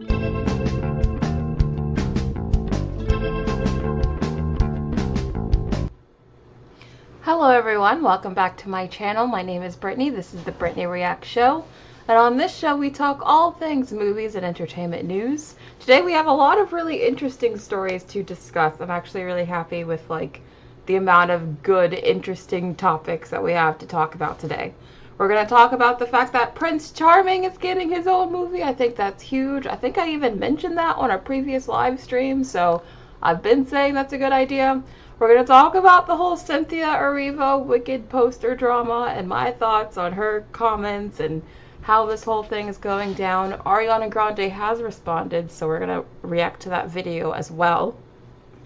Hello everyone, welcome back to my channel. My name is Brittany. This is the Brittany React Show. And on this show we talk all things movies and entertainment news. Today we have a lot of really interesting stories to discuss. I'm actually really happy with the amount of good, interesting topics that we have to talk about today. We're going to talk about the fact that Prince Charming is getting his own movie. I think that's huge. I think I even mentioned that on a previous live stream, so I've been saying that's a good idea. We're going to talk about the whole Cynthia Erivo Wicked poster drama and my thoughts on her comments and how this whole thing is going down. Ariana Grande has responded, so we're going to react to that video as well.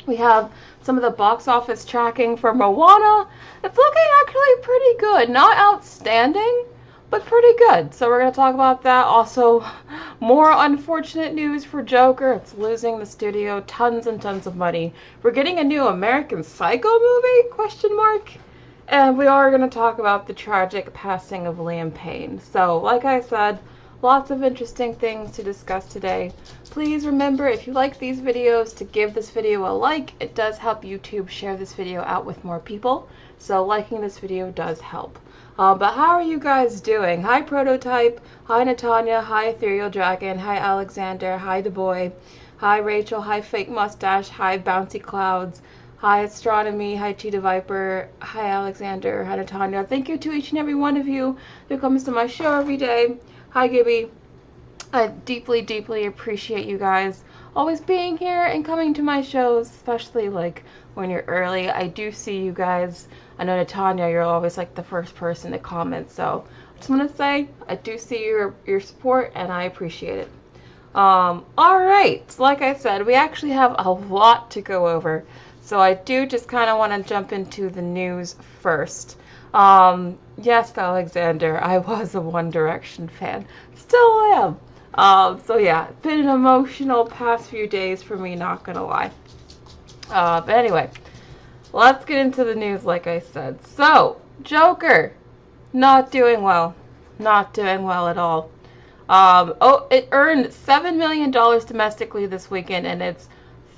We have some of the box office tracking for Moana. It's looking actually pretty good. Not outstanding, but pretty good. So we're going to talk about that. Also, more unfortunate news for Joker. It's losing the studio tons and tons of money. We're getting a new American Psycho movie? Question mark. And we are going to talk about the tragic passing of Liam Payne. So, like I said, lots of interesting things to discuss today. Please remember, if you like these videos, to give this video a like. It does help YouTube share this video out with more people. So liking this video does help. But how are you guys doing? Hi Prototype, hi Natanya, hi Ethereal Dragon, hi Alexander, hi The Boy, hi Rachel, hi Fake Mustache, hi Bouncy Clouds, hi Astronomy, hi Cheetah Viper, hi Alexander, hi Natanya. Thank you to each and every one of you who comes to my show every day. Hi Gibby. I deeply, deeply appreciate you guys always being here and coming to my shows, especially when you're early. I do see you guys. I know Natanya, you're always the first person to comment, so I just want to say I do see your support and I appreciate it. Alright, like I said, we actually have a lot to go over, so I do just kind of want to jump into the news first. Yes, Alexander, I was a One Direction fan. Still am. So yeah, it's been an emotional past few days for me, not gonna lie. But anyway, let's get into the news like I said. So, Joker, not doing well. Not doing well at all. It earned $7 million domestically this weekend, and it's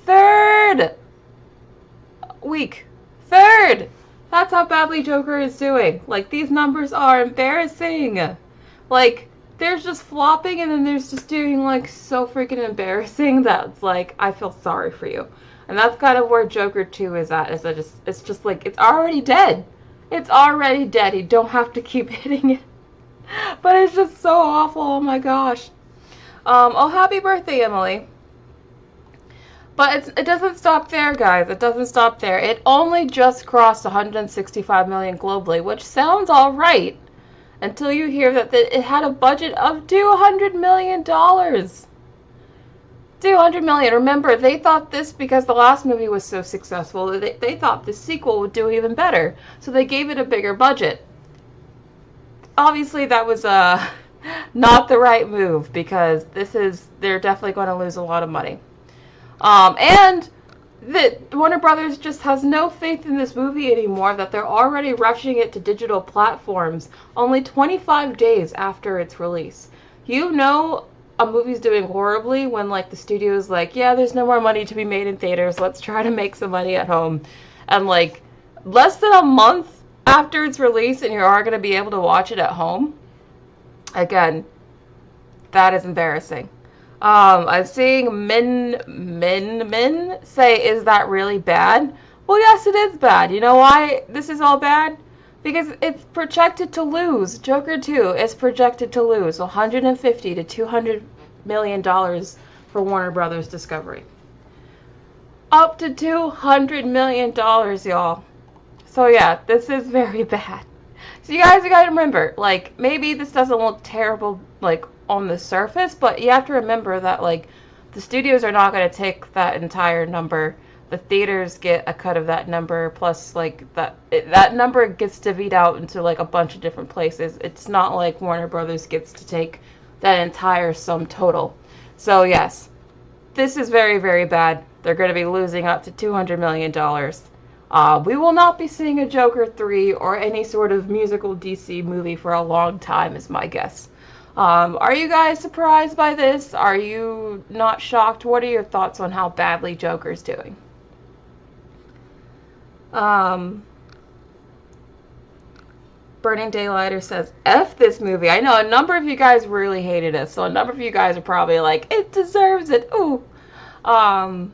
third week. Third! That's how badly Joker is doing. These numbers are embarrassing. There's just flopping, and then there's just doing, so freaking embarrassing that it's I feel sorry for you. And that's kind of where Joker 2 is at. It's just it's already dead. It's already dead. You don't have to keep hitting it. But it's just so awful. Oh my gosh. Oh, happy birthday, Emily. But it doesn't stop there, guys. It doesn't stop there. It only just crossed 165 million globally, which sounds alright until you hear that it had a budget of $200 million. $200 million. Remember, they thought this, because the last movie was so successful, they thought the sequel would do even better. So they gave it a bigger budget. Obviously, that was not the right move, because they're definitely going to lose a lot of money. And that Warner Brothers just has no faith in this movie anymore, that they're already rushing it to digital platforms only 25 days after its release. You know a movie's doing horribly when the studio's yeah, there's no more money to be made in theaters, let's try to make some money at home. And less than a month after its release and you are going to be able to watch it at home. Again, that is embarrassing. I'm seeing men say, is that really bad? Well, yes, it is bad. You know why this is all bad? Because it's projected to lose. Joker 2 is projected to lose $150 to $200 million for Warner Brothers Discovery. Up to $200 million, y'all. So yeah, this is very bad. So you guys gotta remember, maybe this doesn't look terrible, on the surface, but you have to remember that the studios are not going to take that entire number. The theaters get a cut of that number, plus that number gets divvied out into a bunch of different places. It's not like Warner Brothers gets to take that entire sum total. So yes, this is very, very bad. They're going to be losing up to $200 million. We will not be seeing a Joker 3 or any sort of musical DC movie for a long time, is my guess. Are you guys surprised by this? Are you not shocked? What are your thoughts on how badly Joker's doing? Burning Daylighter says, F this movie. I know a number of you guys really hated it, so a number of you guys are probably like, it deserves it. Ooh. I'm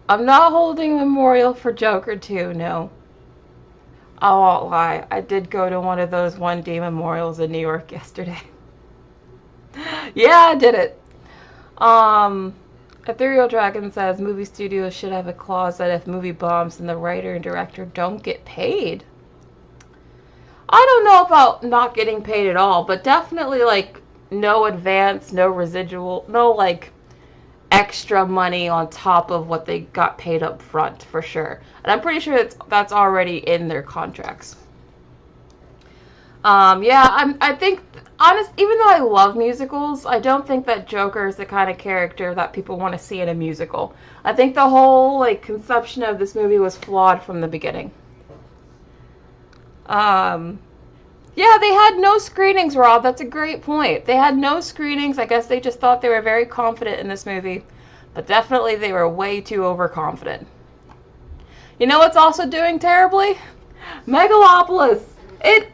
not holding a memorial for Joker 2, no. I won't lie. I did go to one of those 1D memorials in New York yesterday. Yeah, I did it. Ethereal Dragon says movie studios should have a clause that if movie bombs and the writer and director don't get paid. I don't know about not getting paid at all, but definitely like no advance, no residual, no like extra money on top of what they got paid up front for sure. And I'm pretty sure that's already in their contracts. Yeah, I think, even though I love musicals, I don't think that Joker is the kind of character that people want to see in a musical. I think the whole, like, conception of this movie was flawed from the beginning. Yeah, they had no screenings, Rob. That's a great point. They had no screenings. I guess they just thought they were very confident in this movie. But definitely they were way too overconfident. You know what's also doing terribly? Megalopolis! It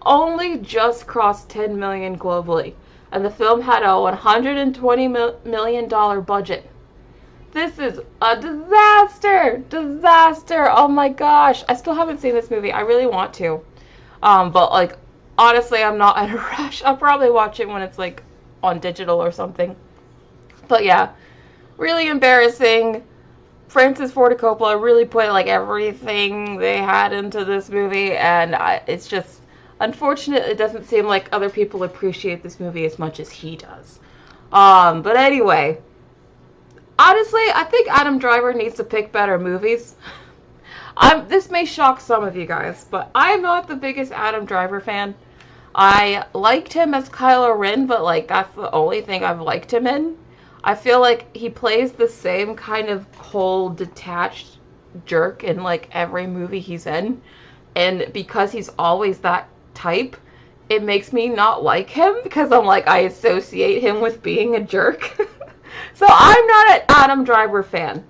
only just crossed 10 million globally, and the film had a $120 million budget. This is a disaster! Disaster! Oh my gosh! I still haven't seen this movie. I really want to. But like, honestly, I'm not in a rush. I'll probably watch it when it's like on digital or something. But yeah, really embarrassing. Francis Ford Coppola really put like everything they had into this movie, and it's just unfortunate. It doesn't seem like other people appreciate this movie as much as he does. But anyway, honestly, I think Adam Driver needs to pick better movies. This may shock some of you guys, but I'm not the biggest Adam Driver fan. I liked him as Kylo Ren, but like that's the only thing I've liked him in. I feel like he plays the same kind of cold, detached jerk in like every movie he's in. And because he's always that type, it makes me not like him because I'm like, I associate him with being a jerk. So I'm not an Adam Driver fan.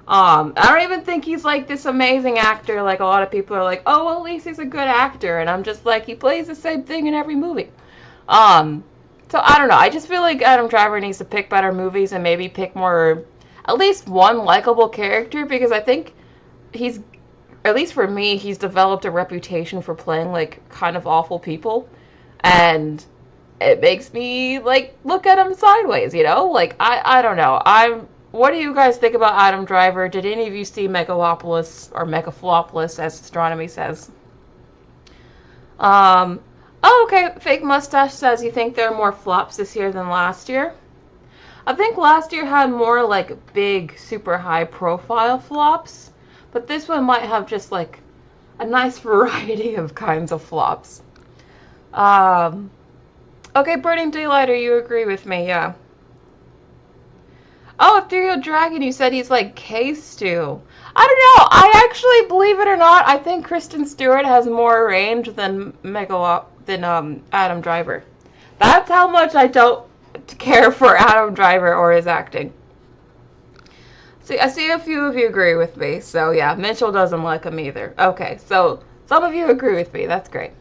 I don't even think he's like this amazing actor. Like a lot of people are like, oh, well, at least he's a good actor. And I'm just like, he plays the same thing in every movie. So I don't know. I just feel like Adam Driver needs to pick better movies and maybe pick more, at least one likable character, because I think he's, at least for me, he's developed a reputation for playing like kind of awful people, and it makes me like look at him sideways, you know? Like I don't know. What do you guys think about Adam Driver? Did any of you see Megalopolis or Megaflopolis, as Astronomy says? Oh, okay. Fake Mustache says you think there are more flops this year than last year. I think last year had more like big, super high profile flops, but this one might have just like a nice variety of kinds of flops. Okay, Burning Daylighter, you agree with me, yeah. Oh, Ethereal Dragon, you said he's like K-Stew. I don't know. I actually, believe it or not, I think Kristen Stewart has more range than Adam Driver. That's how much I don't care for Adam Driver or his acting. See, I see a few of you agree with me. So yeah, Mitchell doesn't like him either. Okay, so some of you agree with me. That's great.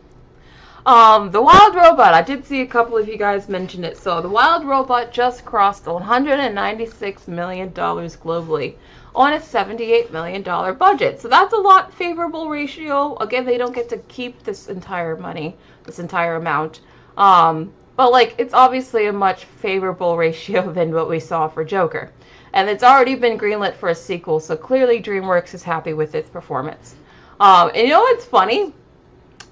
The Wild Robot, I did see a couple of you guys mention it. So the Wild Robot just crossed $196 million globally on a $78 million budget. So that's a lot favorable ratio. Again, they don't get to keep this entire money, this entire amount. But like, it's obviously a much favorable ratio than what we saw for Joker. And it's already been greenlit for a sequel, so clearly DreamWorks is happy with its performance. And you know what's funny?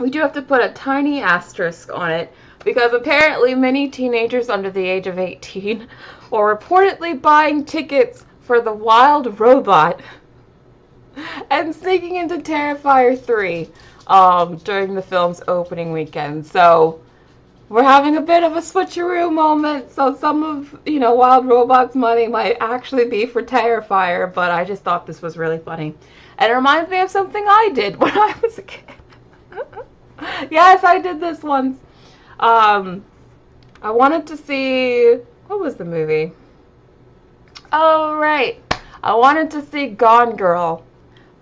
We do have to put a tiny asterisk on it, because apparently many teenagers under the age of 18 were reportedly buying tickets for The Wild Robot and sneaking into Terrifier 3 during the film's opening weekend. So we're having a bit of a switcheroo moment. So some of, Wild Robot's money might actually be for Terrifier, but I just thought this was really funny. And it reminds me of something I did when I was a kid. Yes, I did this once. I wanted to see, what was the movie? Oh, right. I wanted to see Gone Girl,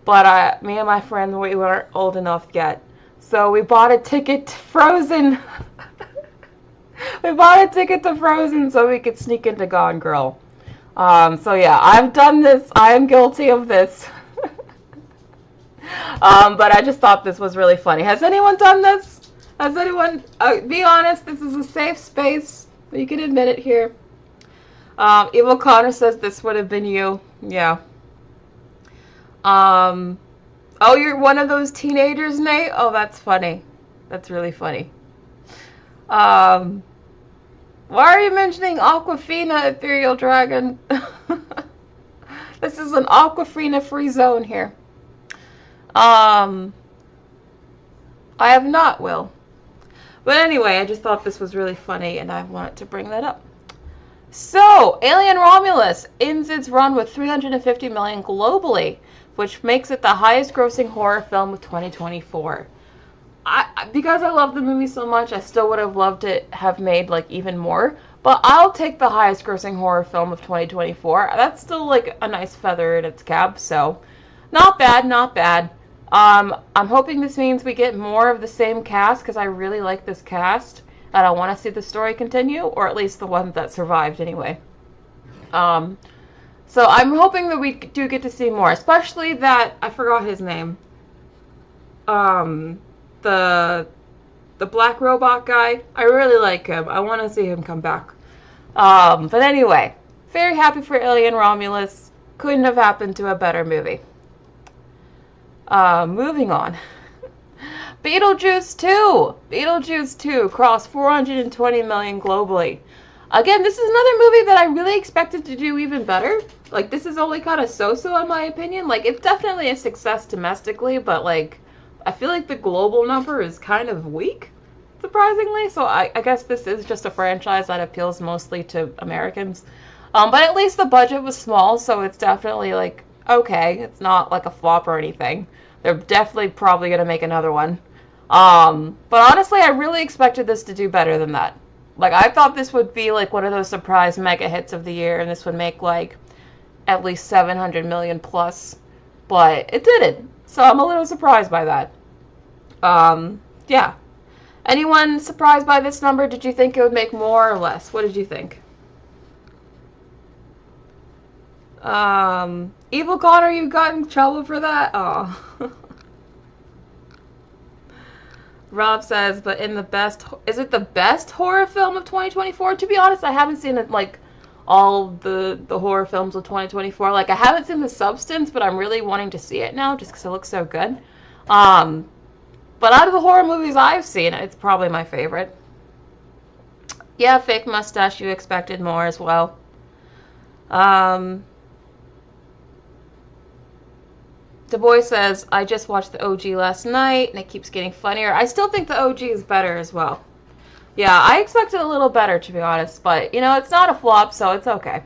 but me and my friend, we weren't old enough yet. So we bought a ticket to Frozen. We bought a ticket to Frozen so we could sneak into Gone Girl. So yeah, I've done this. I am guilty of this. But I just thought this was really funny. Has anyone done this? Has anyone? Be honest. This is a safe space. You can admit it here. Evil Connor says this would have been you. Yeah. Oh, you're one of those teenagers, Nate? Oh, that's funny. That's really funny. Why are you mentioning Aquafina, Ethereal Dragon? This is an Aquafina free zone here. I have not, Will. But anyway, I just thought this was really funny and I wanted to bring that up. So, Alien Romulus ends its run with $350 million globally, which makes it the highest grossing horror film of 2024. Because I love the movie so much, I still would have loved it have made like even more. But I'll take the highest grossing horror film of 2024. That's still like a nice feather in its cap, so not bad, not bad. I'm hoping this means we get more of the same cast because I really like this cast and I want to see the story continue, or at least the ones that survived anyway. So I'm hoping that we do get to see more, especially that I forgot his name. The black robot guy. I really like him. I want to see him come back. But anyway, very happy for Alien Romulus. Couldn't have happened to a better movie. Moving on. Beetlejuice 2! Beetlejuice 2 crossed $420 million globally. Again, this is another movie that I really expected to do even better. Like, this is only kind of so-so in my opinion. Like, it's definitely a success domestically, but like, I feel like the global number is kind of weak, surprisingly. So I guess this is just a franchise that appeals mostly to Americans. But at least the budget was small, so it's definitely like, okay, it's not like a flop or anything. They're definitely probably going to make another one. But honestly, I really expected this to do better than that. Like, I thought this would be like one of those surprise mega hits of the year, and this would make like at least 700 million plus, but it didn't. So I'm a little surprised by that. Yeah. Anyone surprised by this number? Did you think it would make more or less? What did you think? Evil Connor, you got in trouble for that? Oh. Rob says, but in the best, is it the best horror film of 2024? To be honest, I haven't seen it, like, all the horror films of 2024. Like, I haven't seen The Substance, but I'm really wanting to see it now, just because it looks so good. But out of the horror movies I've seen, it's probably my favorite. Yeah, fake mustache, you expected more as well. Du Bois says, I just watched the OG last night, and it keeps getting funnier. I still think the OG is better as well. Yeah, I expected a little better, to be honest, but, you know, it's not a flop, so it's okay.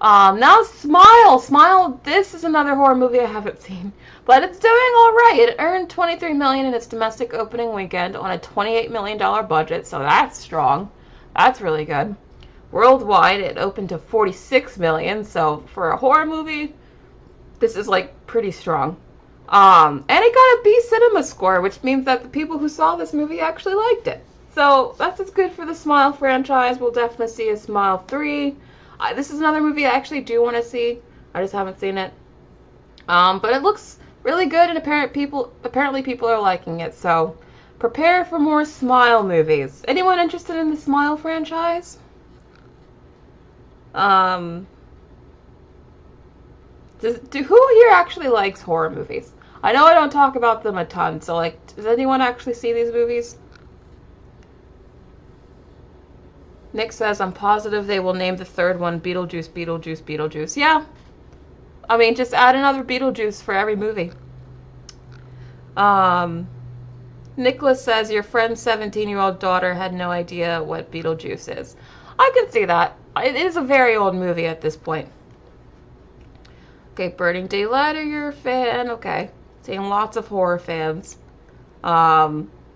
Now Smile. Smile, this is another horror movie I haven't seen, but it's doing all right. It earned $23 million in its domestic opening weekend on a $28 million budget, so that's strong. That's really good. Worldwide, it opened to $46 million, so for a horror movie, this is like pretty strong. And it got a B cinema score, which means that the people who saw this movie actually liked it. So that's as good for the Smile franchise. We'll definitely see a Smile 3. This is another movie I actually do want to see. I just haven't seen it. But it looks really good, and apparently people are liking it. So prepare for more Smile movies. Anyone interested in the Smile franchise? Who here actually likes horror movies? I know I don't talk about them a ton, so like, does anyone actually see these movies? Nick says, I'm positive they will name the third one Beetlejuice, Beetlejuice, Beetlejuice. Yeah. I mean, just add another Beetlejuice for every movie. Nicholas says, your friend's 17-year-old daughter had no idea what Beetlejuice is. I can see that. It is a very old movie at this point. Okay, Burning Daylight, you're a fan. Okay. Seeing lots of horror fans.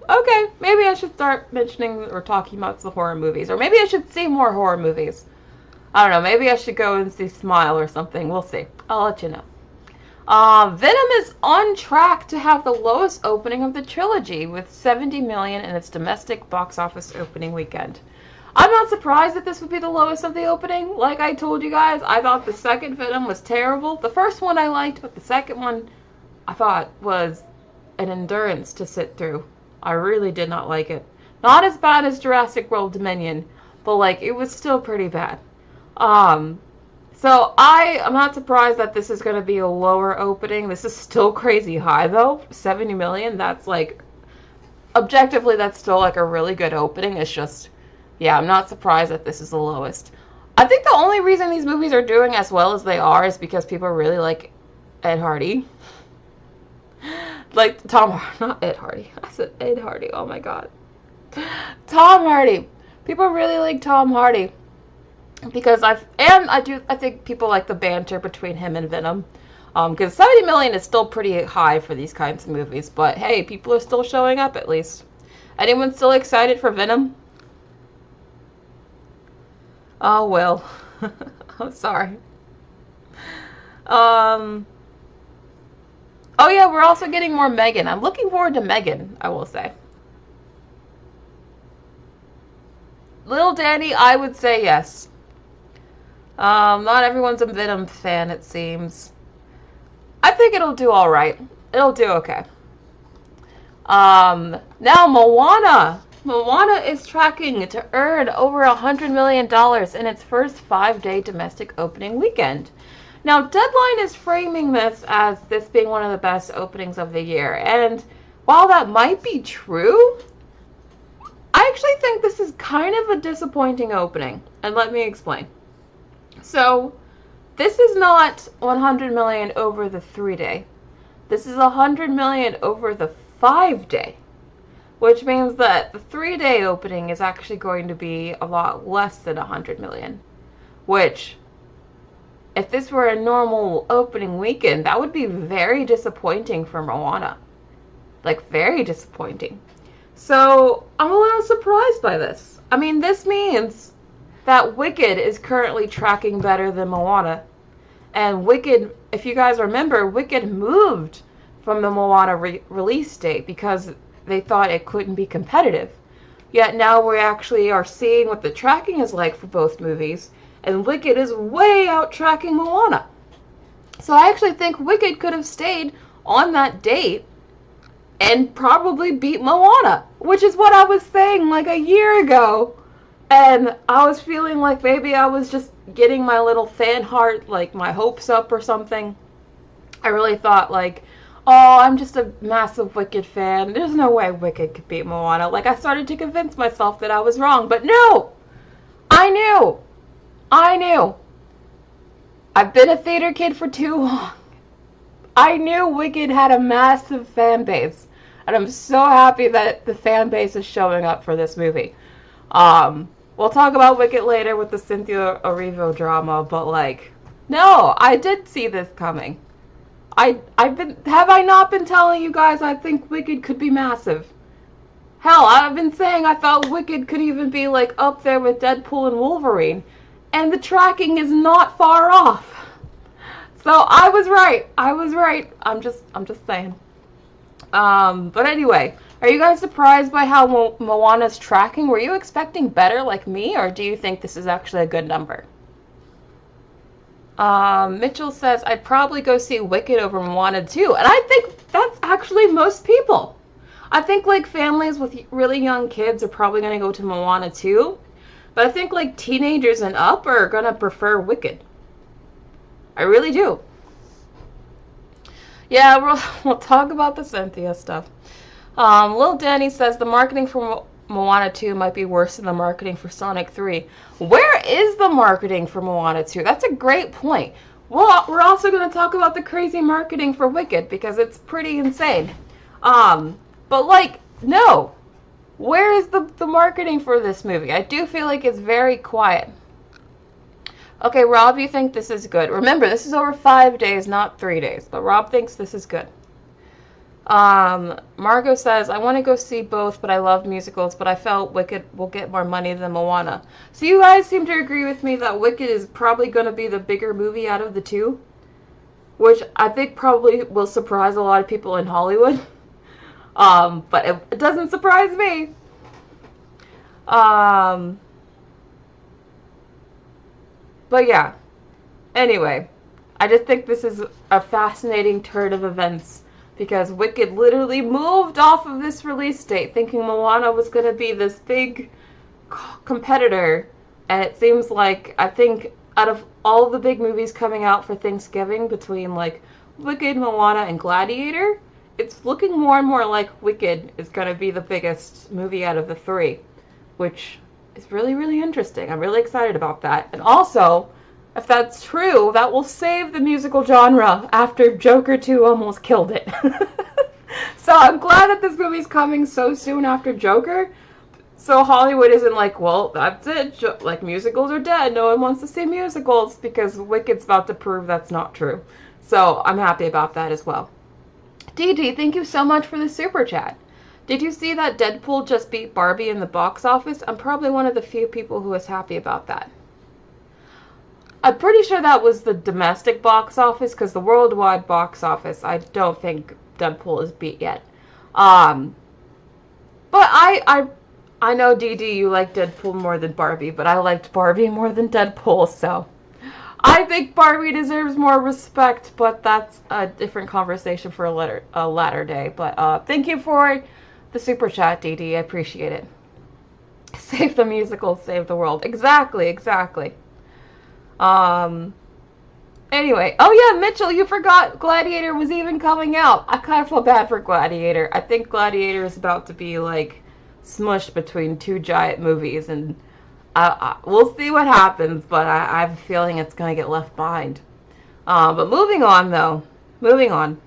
Okay, maybe I should start mentioning or talking about the horror movies. Or maybe I should see more horror movies. I don't know, maybe I should go and see Smile or something. We'll see. I'll let you know. Venom is on track to have the lowest opening of the trilogy with 70 million in its domestic box office opening weekend. I'm not surprised that this would be the lowest of the opening. Like I told you guys, I thought the second Venom was terrible. The first one I liked, but the second one I thought was an endurance to sit through. I really did not like it. Not as bad as Jurassic World Dominion, but like it was still pretty bad. So I'm not surprised that this is going to be a lower opening. This is still crazy high though. 70 million, that's like, objectively that's still like a really good opening. It's just, yeah, I'm not surprised that this is the lowest. I think the only reason these movies are doing as well as they are is because people really like Ed Hardy. Like not Ed Hardy. I said Ed Hardy, oh my god. Tom Hardy. People really like Tom Hardy. Because I think people like the banter between him and Venom. Because 70 million is still pretty high for these kinds of movies. But hey, people are still showing up at least. Anyone still excited for Venom? Oh, well. I'm sorry. Oh yeah, we're also getting more Megan. I'm looking forward to Megan, I will say. Little Danny, I would say yes. Not everyone's a Venom fan, it seems. I think it'll do alright. It'll do okay. Now Moana. Moana is tracking to earn over $100 million in its first 5-day domestic opening weekend. Now, Deadline is framing this as this being one of the best openings of the year. And while that might be true, I actually think this is kind of a disappointing opening. And let me explain. So, this is not 100 million over the 3-day. This is 100 million over the 5-day. Which means that the 3-day opening is actually going to be a lot less than 100 million. Which, if this were a normal opening weekend, that would be very disappointing for Moana. Like, very disappointing. So, I'm a little surprised by this. I mean, this means that Wicked is currently tracking better than Moana. And Wicked, if you guys remember, Wicked moved from the Moana release date because they thought it couldn't be competitive. Yet now we actually are seeing what the tracking is like for both movies, and Wicked is way out tracking Moana. So I actually think Wicked could have stayed on that date and probably beat Moana, which is what I was saying like a year ago. And I was feeling like maybe I was just getting my little fan heart, like my hopes up or something. I really thought like, oh, I'm just a massive Wicked fan. There's no way Wicked could beat Moana. Like, I started to convince myself that I was wrong. But no! I knew! I've been a theater kid for too long. I knew Wicked had a massive fan base. And I'm so happy that the fan base is showing up for this movie. We'll talk about Wicked later with the Cynthia Erivo drama, but like, no, I did see this coming. Have I not been telling you guys I think Wicked could be massive? Hell, I've been saying I thought Wicked could even be like up there with Deadpool and Wolverine, and the tracking is not far off. So I was right. I'm just saying. But anyway, are you guys surprised by how Moana's tracking? Were you expecting better like me, or do you think this is actually a good number? Mitchell says, I'd probably go see Wicked over Moana too. And I think that's actually most people. I think like families with really young kids are probably going to go to Moana too. But I think like teenagers and up are going to prefer Wicked. I really do. Yeah, we'll talk about the Cynthia stuff. Lil Danny says the marketing for Moana 2 might be worse than the marketing for Sonic 3. Where is the marketing for Moana 2? That's a great point. Well, we're also going to talk about the crazy marketing for Wicked because it's pretty insane. But like, no. Where is the marketing for this movie? I do feel like it's very quiet. Okay, Rob, you think this is good. Remember, this is over 5 days, not 3 days. But Rob thinks this is good. Margot says, I want to go see both, but I love musicals, but I felt Wicked will get more money than Moana. So you guys seem to agree with me that Wicked is probably going to be the bigger movie out of the two, which I think probably will surprise a lot of people in Hollywood. But it doesn't surprise me. But yeah. Anyway, I just think this is a fascinating turn of events because Wicked literally moved off of this release date thinking Moana was going to be this big competitor, and it seems like, I think out of all the big movies coming out for Thanksgiving between like Wicked, Moana, and Gladiator, it's looking more and more like Wicked is going to be the biggest movie out of the three, which is really, really interesting. I'm really excited about that. And also, if that's true, that will save the musical genre after Joker 2 almost killed it. So I'm glad that this movie's coming so soon after Joker. So Hollywood isn't like, well, that's it. Like, musicals are dead. No one wants to see musicals, because Wicked's about to prove that's not true. So I'm happy about that as well. DD, thank you so much for the super chat. Did you see that Deadpool just beat Barbie in the box office? I'm probably one of the few people who was happy about that. I'm pretty sure that was the domestic box office, because the worldwide box office, I don't think Deadpool is beat yet. But I know, DD, you like Deadpool more than Barbie, but I liked Barbie more than Deadpool, so I think Barbie deserves more respect, but that's a different conversation for a latter day. But thank you for the super chat, DD. I appreciate it. Save the musical, save the world. Exactly, exactly. Anyway, oh yeah, Mitchell, you forgot Gladiator was even coming out. I kind of feel bad for Gladiator. I think Gladiator is about to be like smushed between two giant movies, and we'll see what happens, but I have a feeling it's going to get left behind. But moving on, though. Moving on.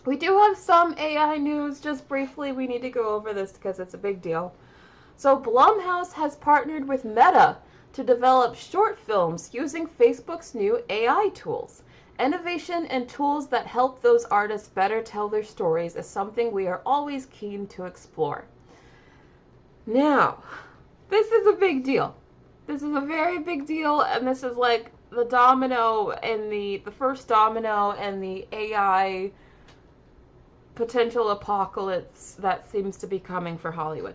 We do have some AI news. Just briefly, we need to go over this because it's a big deal. So Blumhouse has partnered with Meta to develop short films using Facebook's new AI tools. Innovation and tools that help those artists better tell their stories is something we are always keen to explore. Now, this is a big deal. This is a very big deal, and this is like the domino and the first domino and the AI potential apocalypse that seems to be coming for Hollywood.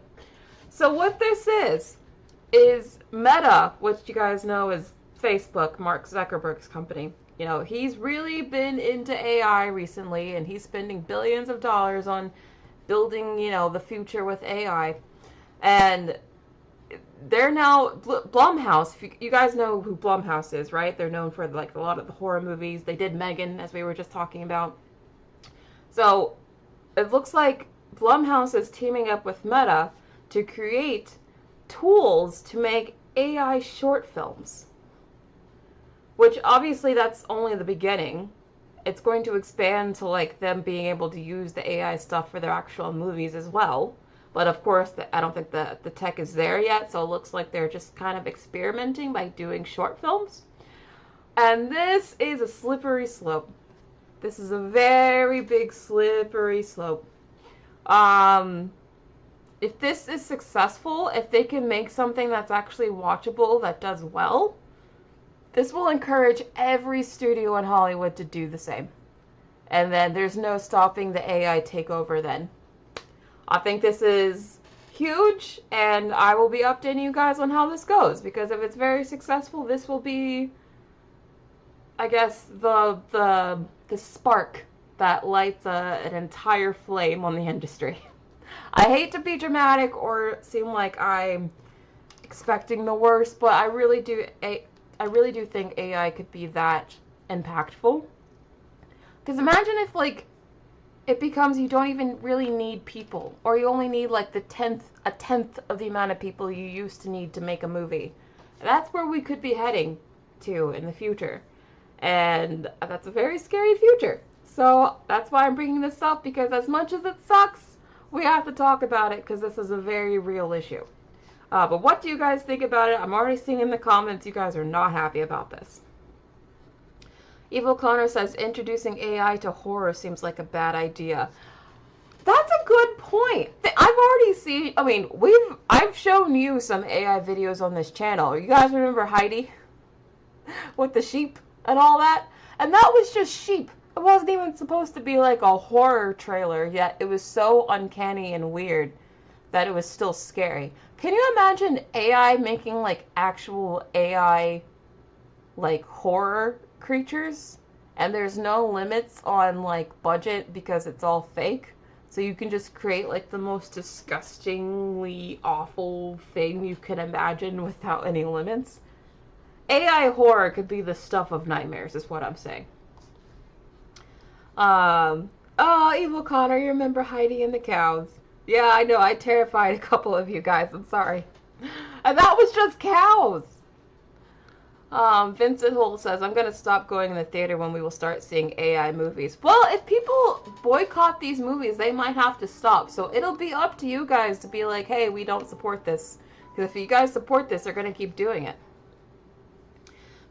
So what this is Meta, which you guys know is Facebook, Mark Zuckerberg's company. You know, he's really been into AI recently, and he's spending billions of dollars on building, you know, the future with AI. And they're now Blumhouse. You guys know who Blumhouse is, right? They're known for like a lot of the horror movies. They did Megan, as we were just talking about. So it looks like Blumhouse is teaming up with Meta to create tools to make AI short films. Which obviously that's only the beginning. It's going to expand to like them being able to use the AI stuff for their actual movies as well. But of course, I don't think the tech is there yet, so it looks like they're just kind of experimenting by doing short films. And this is a slippery slope. This is a very big slippery slope. If this is successful, if they can make something that's actually watchable, that does well, this will encourage every studio in Hollywood to do the same. And then there's no stopping the AI takeover then. I think this is huge, and I will be updating you guys on how this goes, because if it's very successful, this will be, I guess, the spark that lights an entire flame on the industry. I hate to be dramatic or seem like I'm expecting the worst, but I really do think AI could be that impactful. Because imagine if, like, it becomes you don't even really need people, or you only need like a tenth of the amount of people you used to need to make a movie. That's where we could be heading to in the future, and that's a very scary future. So that's why I'm bringing this up, because as much as it sucks, we have to talk about it, because this is a very real issue. But what do you guys think about it? I'm already seeing in the comments you guys are not happy about this. Evil Connor says, introducing AI to horror seems like a bad idea. That's a good point. I've already seen, I mean, I've shown you some AI videos on this channel. You guys remember Heidi? With the sheep and all that? And that was just sheep. It wasn't even supposed to be like a horror trailer, yet it was so uncanny and weird that it was still scary. Can you imagine AI making like actual AI like horror creatures? And there's no limits on like budget because it's all fake. So you can just create like the most disgustingly awful thing you can imagine without any limits. AI horror could be the stuff of nightmares, is what I'm saying. Oh, Evil Connor, you remember Heidi and the cows? Yeah, I know, I terrified a couple of you guys, I'm sorry. And that was just cows! Vincent Hull says, I'm going to stop going in the theater when we will start seeing AI movies. Well, if people boycott these movies, they might have to stop. So it'll be up to you guys to be like, hey, we don't support this. Because if you guys support this, they're going to keep doing it.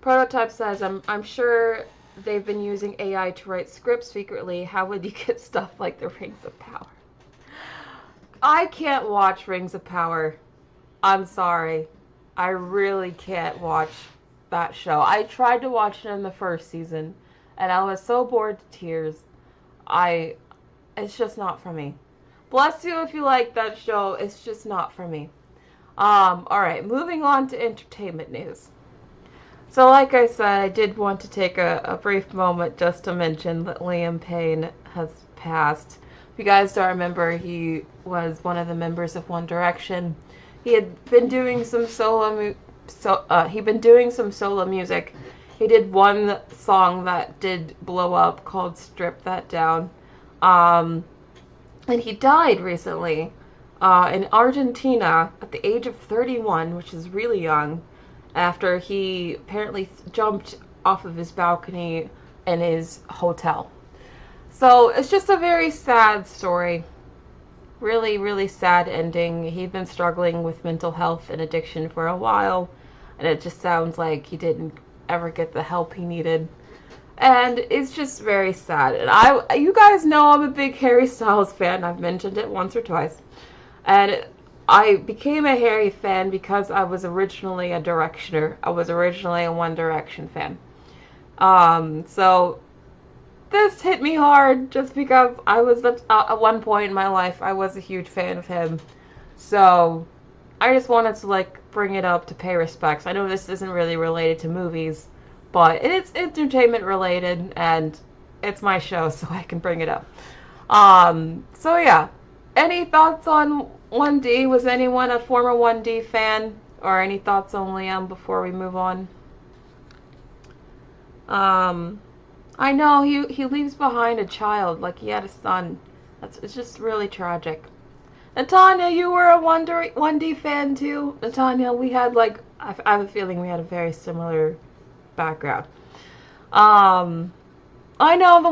Prototype says, I'm sure they've been using AI to write scripts secretly. How would you get stuff like the Rings of Power? I can't watch Rings of Power. I'm sorry. I really can't watch that show. I tried to watch it in the first season, and I was so bored to tears. It's just not for me. Bless you if you like that show. It's just not for me. Alright, moving on to entertainment news. So like I said, I did want to take a brief moment just to mention that Liam Payne has passed. If you guys don't remember, he was one of the members of One Direction. He had been doing some solo music. He did one song that did blow up called Strip That Down. And he died recently in Argentina at the age of 31, which is really young, after he apparently jumped off of his balcony in his hotel. So it's just a very sad story. Really, really sad ending. He'd been struggling with mental health and addiction for a while, and it just sounds like he didn't ever get the help he needed. And it's just very sad. And you guys know I'm a big Harry Styles fan. I've mentioned it once or twice. And I became a Harry fan because I was originally a Directioner. I was originally a One Direction fan. So this hit me hard just because I was at one point in my life, I was a huge fan of him. So I just wanted to like bring it up to pay respects. I know this isn't really related to movies, but it's entertainment related, and it's my show, so I can bring it up. So yeah, any thoughts on 1D? Was anyone a former 1D fan? Or any thoughts on Liam before we move on? I know he leaves behind a child, like he had a son. It's just really tragic. Natanya, you were a 1D fan too? Natanya, we had like, I have a feeling we had a very similar background. I know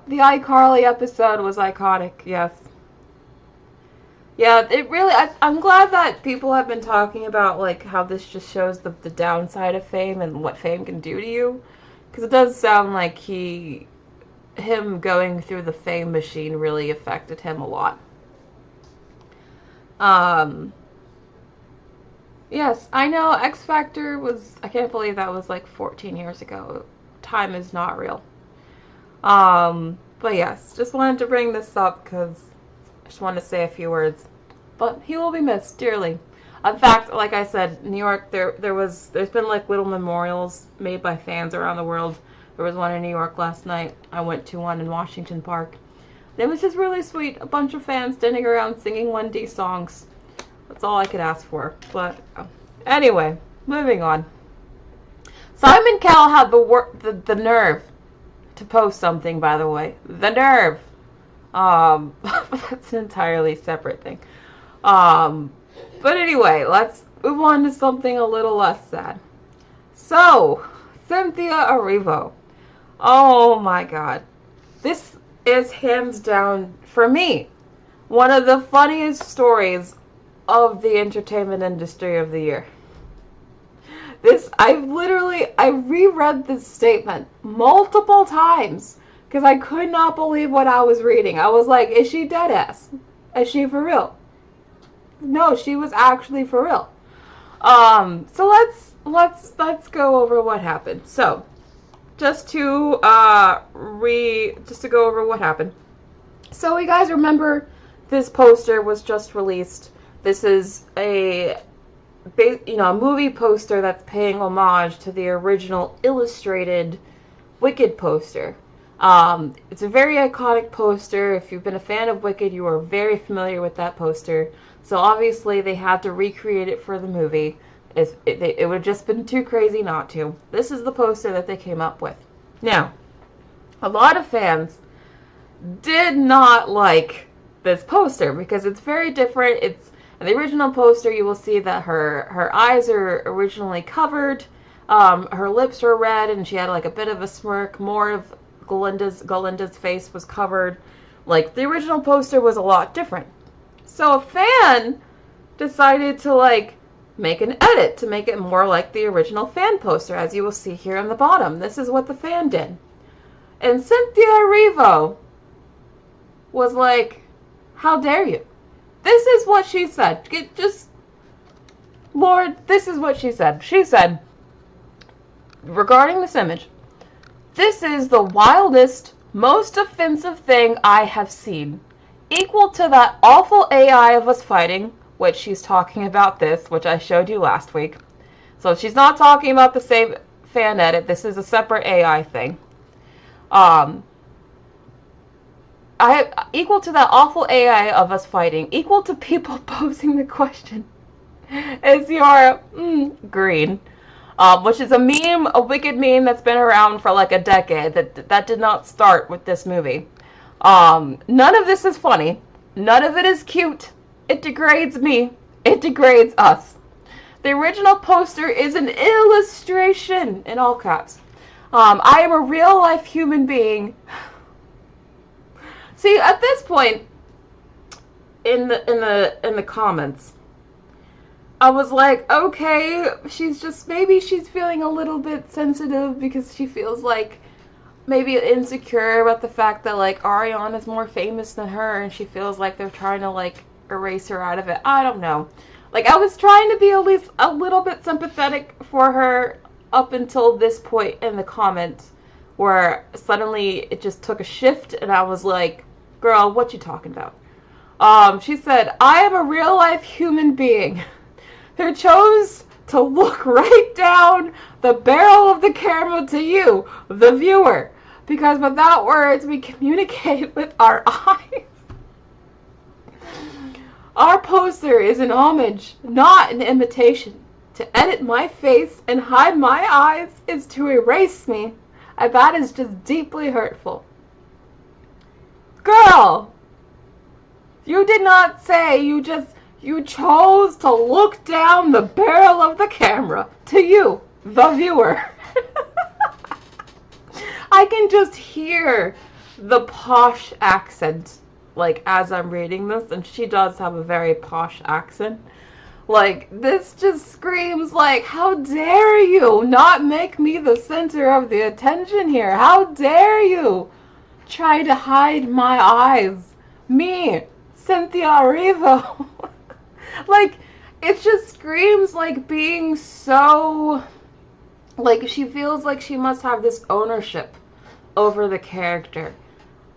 the iCarly episode was iconic, yes. Yeah, it really, I'm glad that people have been talking about like how this just shows the downside of fame and what fame can do to you. Because it does sound like him going through the fame machine really affected him a lot. Yes, I know X Factor was, I can't believe that was like 14 years ago. Time is not real. But yes, just wanted to bring this up because I just wanted to say a few words. But he will be missed dearly. In fact, like I said, New York, there's been like little memorials made by fans around the world. There was one in New York last night. I went to one in Washington Park. It was just really sweet. A bunch of fans standing around singing 1D songs. That's all I could ask for. But anyway, moving on. Simon Cowell had the nerve to post something, by the way. The nerve. That's an entirely separate thing. But anyway, let's move on to something a little less sad. So, Cynthia Erivo. Oh my god. This is hands down, for me, one of the funniest stories of the entertainment industry of the year. I reread this statement multiple times because I could not believe what I was reading. I was like, is she dead ass? Is she for real? No, she was actually for real. So let's go over what happened. So, just to go over what happened. So you guys remember this poster was just released. This is a movie poster that's paying homage to the original illustrated Wicked poster. It's a very iconic poster. If you've been a fan of Wicked, you are very familiar with that poster. So obviously they had to recreate it for the movie. It would have just been too crazy not to. This is the poster that they came up with. Now, a lot of fans did not like this poster because it's very different. It's in the original poster. You will see that her eyes are originally covered. Her lips were red, and she had like a bit of a smirk. More of Galinda's face was covered. Like, the original poster was a lot different. So a fan decided to like make an edit to make it more like the original fan poster, as you will see here on the bottom. This is what the fan did. And Cynthia Erivo was like, how dare you? This is what she said. Lord, this is what she said. She said, regarding this image, this is the wildest, most offensive thing I have seen. Equal to that awful AI of us fighting, which she's talking about this, which I showed you last week. So she's not talking about the same fan edit. This is a separate AI thing. Equal to that awful AI of us fighting. Equal to people posing the question, is your green? Which is a meme, a Wicked meme that's been around for like a decade. That did not start with this movie. None of this is funny. None of it is cute. It degrades me. It degrades us. The original poster is an illustration, in all caps. I am a real life human being. See, at this point, in the comments, I was like, okay, maybe she's feeling a little bit sensitive because she feels like maybe insecure about the fact that like Ariana is more famous than her, and she feels like they're trying to like erase her out of it. I don't know. Like, I was trying to be at least a little bit sympathetic for her up until this point in the comments, where suddenly it just took a shift, and I was like, girl, what you talking about? She said, I am a real life human being who chose to look right down the barrel of the camera to you, the viewer, because without words we communicate with our eyes. Our poster is an homage, not an imitation. To edit my face and hide my eyes is to erase me, and that is just deeply hurtful. Girl, you did not say, you chose to look down the barrel of the camera to you, the viewer. I can just hear the posh accent, like, as I'm reading this, and she does have a very posh accent. Like, this just screams like, how dare you not make me the center of the attention here? How dare you try to hide my eyes? Me, Cynthia Erivo. Like, it just screams like being so, like, she feels like she must have this ownership over the character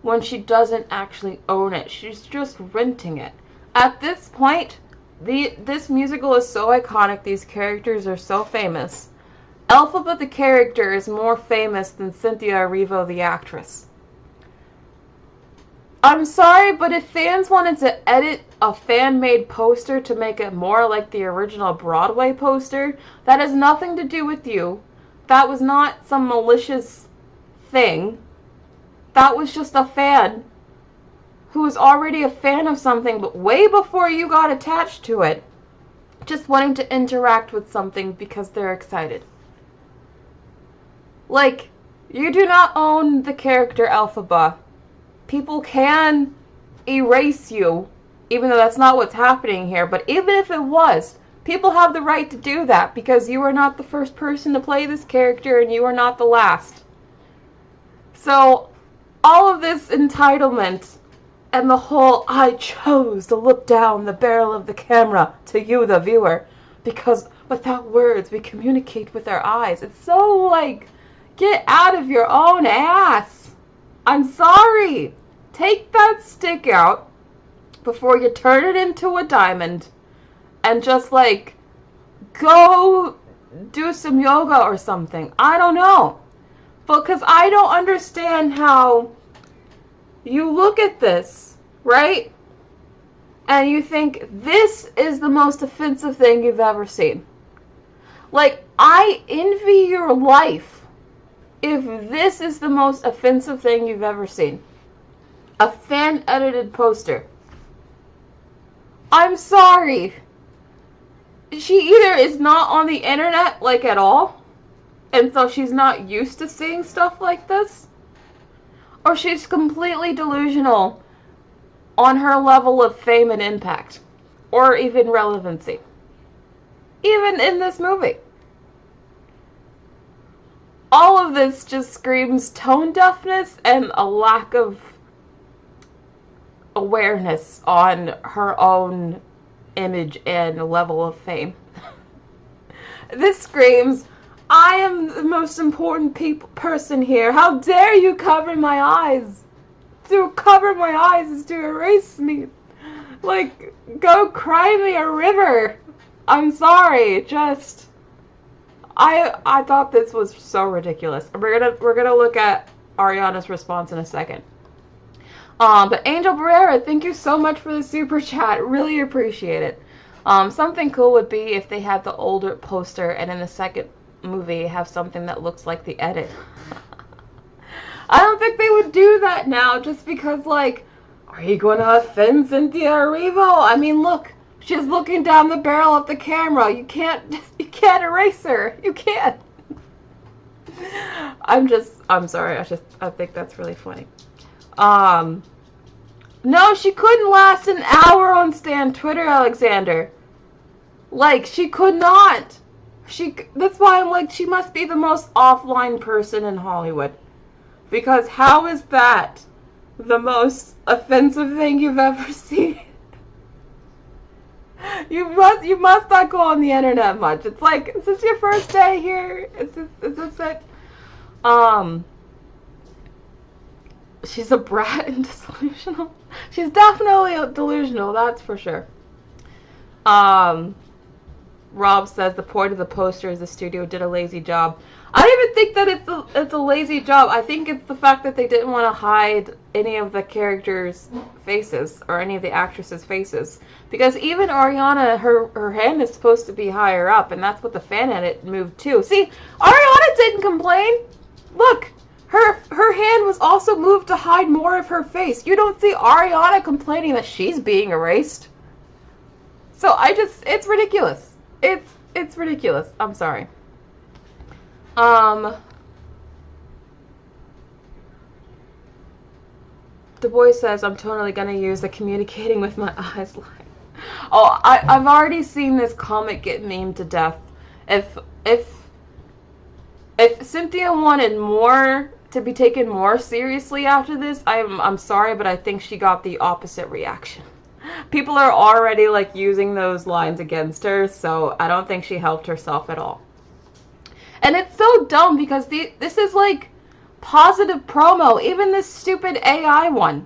when she doesn't actually own it. She's just renting it. At this point, this musical is so iconic, these characters are so famous. Elphaba the character is more famous than Cynthia Erivo the actress. I'm sorry, but if fans wanted to edit a fan-made poster to make it more like the original Broadway poster, that has nothing to do with you. That was not some malicious thing. That was just a fan who was already a fan of something, but way before you got attached to it, just wanting to interact with something because they're excited. Like, you do not own the character Elphaba. People can erase you, even though that's not what's happening here, but even if it was, people have the right to do that because you are not the first person to play this character and you are not the last. So, all of this entitlement and the whole I chose to look down the barrel of the camera to you, the viewer, because without words we communicate with our eyes. It's so like, get out of your own ass. I'm sorry. Take that stick out before you turn it into a diamond and just like go do some yoga or something. I don't know. Because I don't understand how you look at this, right? And you think this is the most offensive thing you've ever seen. Like, I envy your life if this is the most offensive thing you've ever seen. A fan-edited poster. I'm sorry. She either is not on the internet, like, at all, and so she's not used to seeing stuff like this, or she's completely delusional on her level of fame and impact, or even relevancy. Even in this movie. All of this just screams tone deafness and a lack of awareness on her own image and level of fame. This screams, I am the most important person here. How dare you cover my eyes? To cover my eyes is to erase me. Like, go cry me a river. I'm sorry, just I thought this was so ridiculous. We're gonna look at Ariana's response in a second. But Angel Barrera, thank you so much for the super chat. Really appreciate it. Something cool would be if they had the older poster and in the second movie have something that looks like the edit. I don't think they would do that now just because, like, are you going to offend Cynthia Erivo? I mean, look, she's looking down the barrel of the camera. You can't erase her. You can't. I'm sorry. I think that's really funny. No, she couldn't last an hour on Stan Twitter, Alexander. Like, she could not. That's why I'm like, she must be the most offline person in Hollywood. Because how is that the most offensive thing you've ever seen? You must not go on the internet much. It's like, is this your first day here? Is this it? She's a brat and delusional. She's definitely delusional, that's for sure. Rob says the point of the poster is the studio did a lazy job. I don't even think that it's a lazy job. I think it's the fact that they didn't want to hide any of the characters' faces or any of the actresses' faces. Because even Ariana, her hand is supposed to be higher up, and that's what the fan edit moved to. See, Ariana didn't complain. Look, her hand was also moved to hide more of her face. You don't see Ariana complaining that she's being erased. So it's ridiculous. It's ridiculous. I'm sorry. Du Bois says, I'm totally gonna use the communicating with my eyes line. Oh, I've already seen this comic get memed to death. If Cynthia wanted more to be taken more seriously after this, I'm sorry, but I think she got the opposite reaction. People are already like using those lines against her, so I don't think she helped herself at all. And it's so dumb because this is like positive promo, even this stupid AI one.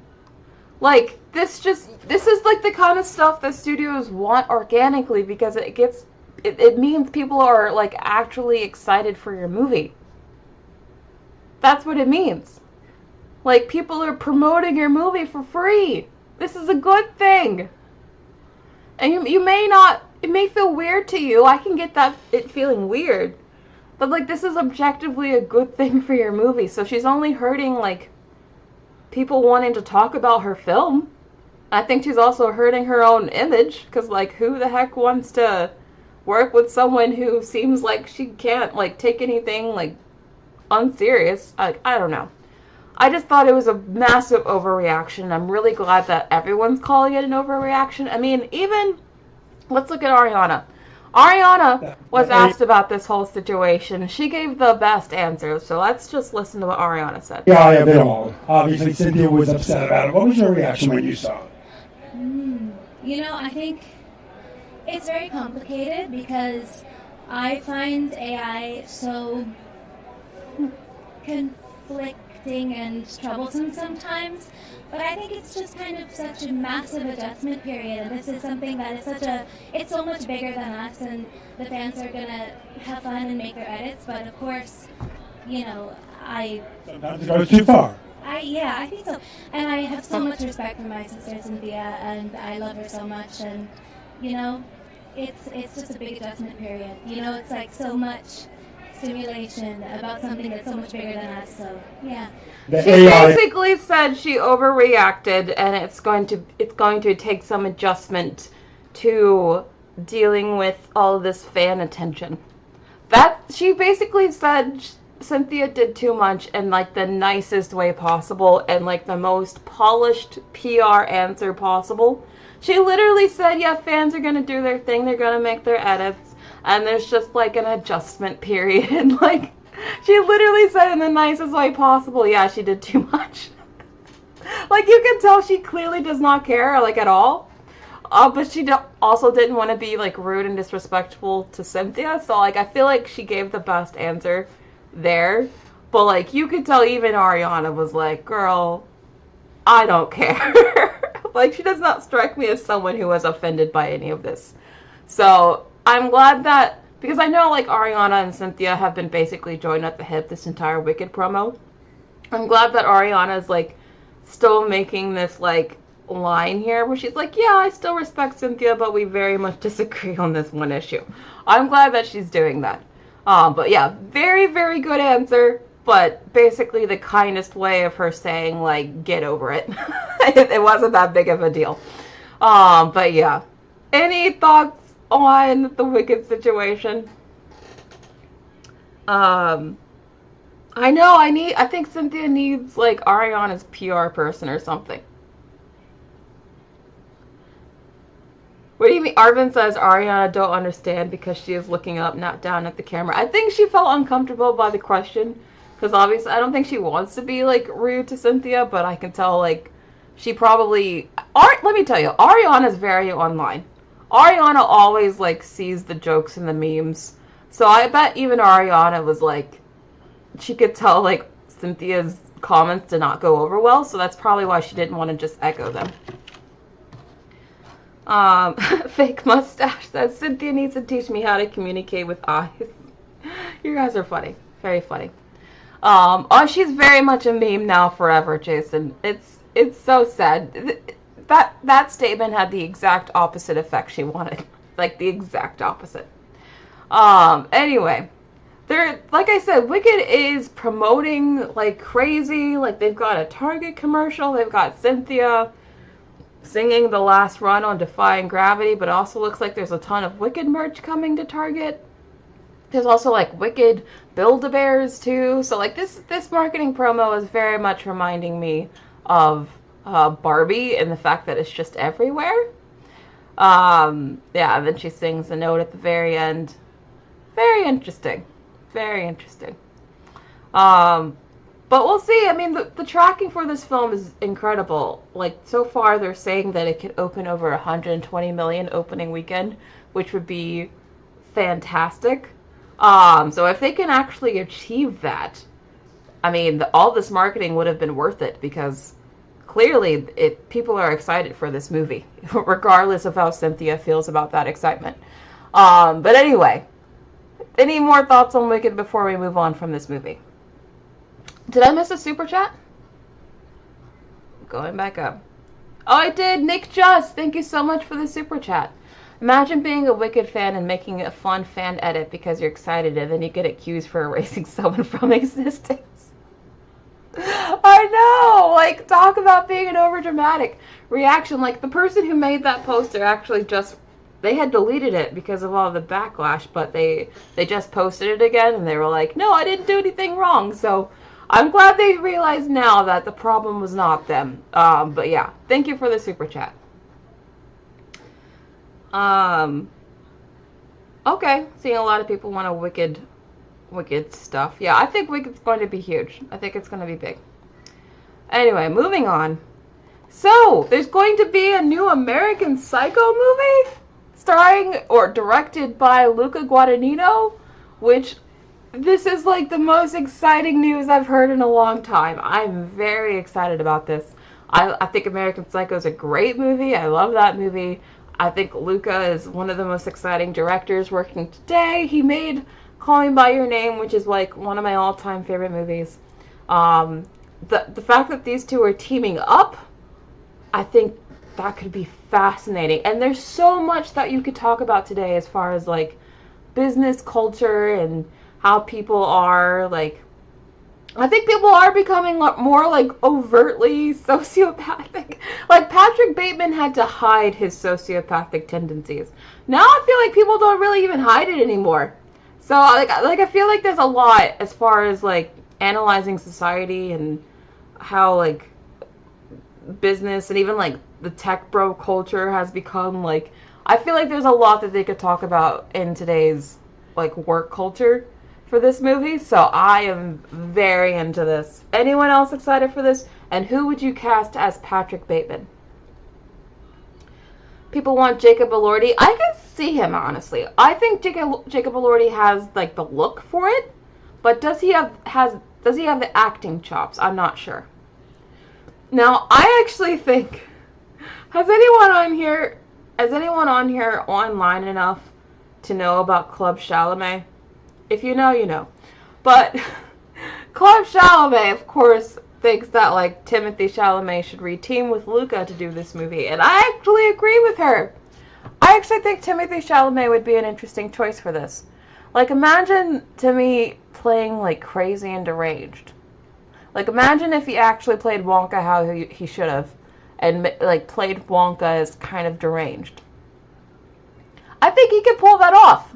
Like, this is like the kind of stuff that studios want organically because it means people are like actually excited for your movie. That's what it means. Like, people are promoting your movie for free. This is a good thing. And you may not, it may feel weird to you. I can get that, it feeling weird. But, like, this is objectively a good thing for your movie. So she's only hurting, like, people wanting to talk about her film. I think she's also hurting her own image. Because, like, who the heck wants to work with someone who seems like she can't, like, take anything, like, unserious? I don't know. I just thought it was a massive overreaction. I'm really glad that everyone's calling it an overreaction. I mean, even, let's look at Ariana. Ariana was asked about this whole situation. She gave the best answer, so let's just listen to what Ariana said. Yeah, I have been all. Obviously, Cynthia was upset about it. What was your reaction when you saw it? I think it's very complicated because I find AI so conflicting and troublesome sometimes, but I think it's just kind of such a massive adjustment period, and this is something that is it's so much bigger than us, and the fans are gonna have fun and make their edits, but of course, Sometimes it goes too far. I think so. And I have so much respect for my sister Cynthia, and I love her so much, and it's just a big adjustment period. It's like so much stimulation about something that's so much bigger than us. So yeah. She basically said she overreacted, and it's going to take some adjustment to dealing with all of this fan attention. That she basically said Cynthia did too much in like the nicest way possible and like the most polished PR answer possible. She literally said, yeah, fans are gonna do their thing, they're gonna make their edits, and there's just like an adjustment period. Like, she literally said in the nicest way possible, yeah, she did too much. Like, you can tell she clearly does not care, like, at all. But she also didn't want to be like rude and disrespectful to Cynthia, so like I feel like she gave the best answer there, but like you could tell even Ariana was like, girl, I don't care. Like, she does not strike me as someone who was offended by any of this. So I'm glad that, because I know like Ariana and Cynthia have been basically joined at the hip this entire Wicked promo. I'm glad that Ariana is like still making this like line here where she's like, yeah, I still respect Cynthia, but we very much disagree on this one issue. I'm glad that she's doing that. But yeah, very, very good answer, but basically the kindest way of her saying, like, get over it. It wasn't that big of a deal. But yeah. Any thoughts on the Wicked situation? I think Cynthia needs, like, Ariana's PR person or something. What do you mean? Arvin says Ariana don't understand because she is looking up, not down at the camera. I think she felt uncomfortable by the question. Because obviously, I don't think she wants to be, like, rude to Cynthia. But I can tell, like, she probably... let me tell you, Ariana's very online. Ariana always, like, sees the jokes and the memes. So I bet even Ariana was, like... She could tell, like, Cynthia's comments did not go over well. So that's probably why she didn't want to just echo them. Fake mustache says, Cynthia needs to teach me how to communicate with eyes. You guys are funny. Very funny. She's very much a meme now forever, Jason. It's so sad. That statement had the exact opposite effect she wanted. Like, the exact opposite. Anyway. Like I said, Wicked is promoting like crazy. Like, they've got a Target commercial. They've got Cynthia singing The Last Run on Defying Gravity, but it also looks like there's a ton of Wicked merch coming to Target. There's also like Wicked Build-A-Bears too. So like this marketing promo is very much reminding me of Barbie and the fact that it's just everywhere. Yeah, and then she sings a note at the very end. Very interesting. Very interesting. But we'll see. I mean, the tracking for this film is incredible. Like, so far they're saying that it could open over 120 million opening weekend, which would be fantastic. So if they can actually achieve that, I mean, all this marketing would have been worth it, because clearly people are excited for this movie, regardless of how Cynthia feels about that excitement. But anyway, any more thoughts on Wicked before we move on from this movie? Did I miss a super chat? Going back up. Oh, I did. Nick Just, thank you so much for the super chat. Imagine being a Wicked fan and making a fun fan edit because you're excited, and then you get accused for erasing someone from existence. I know! Like, talk about being an overdramatic reaction. Like, the person who made that poster actually they had deleted it because of all the backlash, but they just posted it again, and they were like, no, I didn't do anything wrong. So I'm glad they realize now that the problem was not them. But yeah, thank you for the super chat. Okay, seeing a lot of people want a Wicked stuff. Yeah, I think Wicked's going to be huge. I think it's going to be big. Anyway, moving on. So, there's going to be a new American Psycho movie starring or directed by Luca Guadagnino, which this is like the most exciting news I've heard in a long time. I'm very excited about this. I think American Psycho is a great movie. I love that movie. I think Luca is one of the most exciting directors working today. He made Call Me By Your Name, which is like one of my all-time favorite movies. The fact that these two are teaming up, I think that could be fascinating. And there's so much that you could talk about today as far as like business culture and how people are like, I think people are becoming more like overtly sociopathic. Like Patrick Bateman had to hide his sociopathic tendencies. Now I feel like people don't really even hide it anymore. So like I feel like there's a lot as far as like analyzing society and how like business and even like the tech bro culture has become like, I feel like there's a lot that they could talk about in today's like work culture for this movie, so I am very into this. Anyone else excited for this? And who would you cast as Patrick Bateman? People want Jacob Elordi. I can see him, honestly. I think Jacob Elordi has like the look for it, but does he have the acting chops? I'm not sure. Now, I actually think, has anyone on here online enough to know about Club Chalamet? If you know, you know. But Club Chalamet, of course, thinks that like Timothée Chalamet should reteam with Luca to do this movie, and I actually agree with her. I actually think Timothée Chalamet would be an interesting choice for this. Like, imagine Timmy playing like crazy and deranged. Like, imagine if he actually played Wonka how he should have, and like played Wonka as kind of deranged. I think he could pull that off.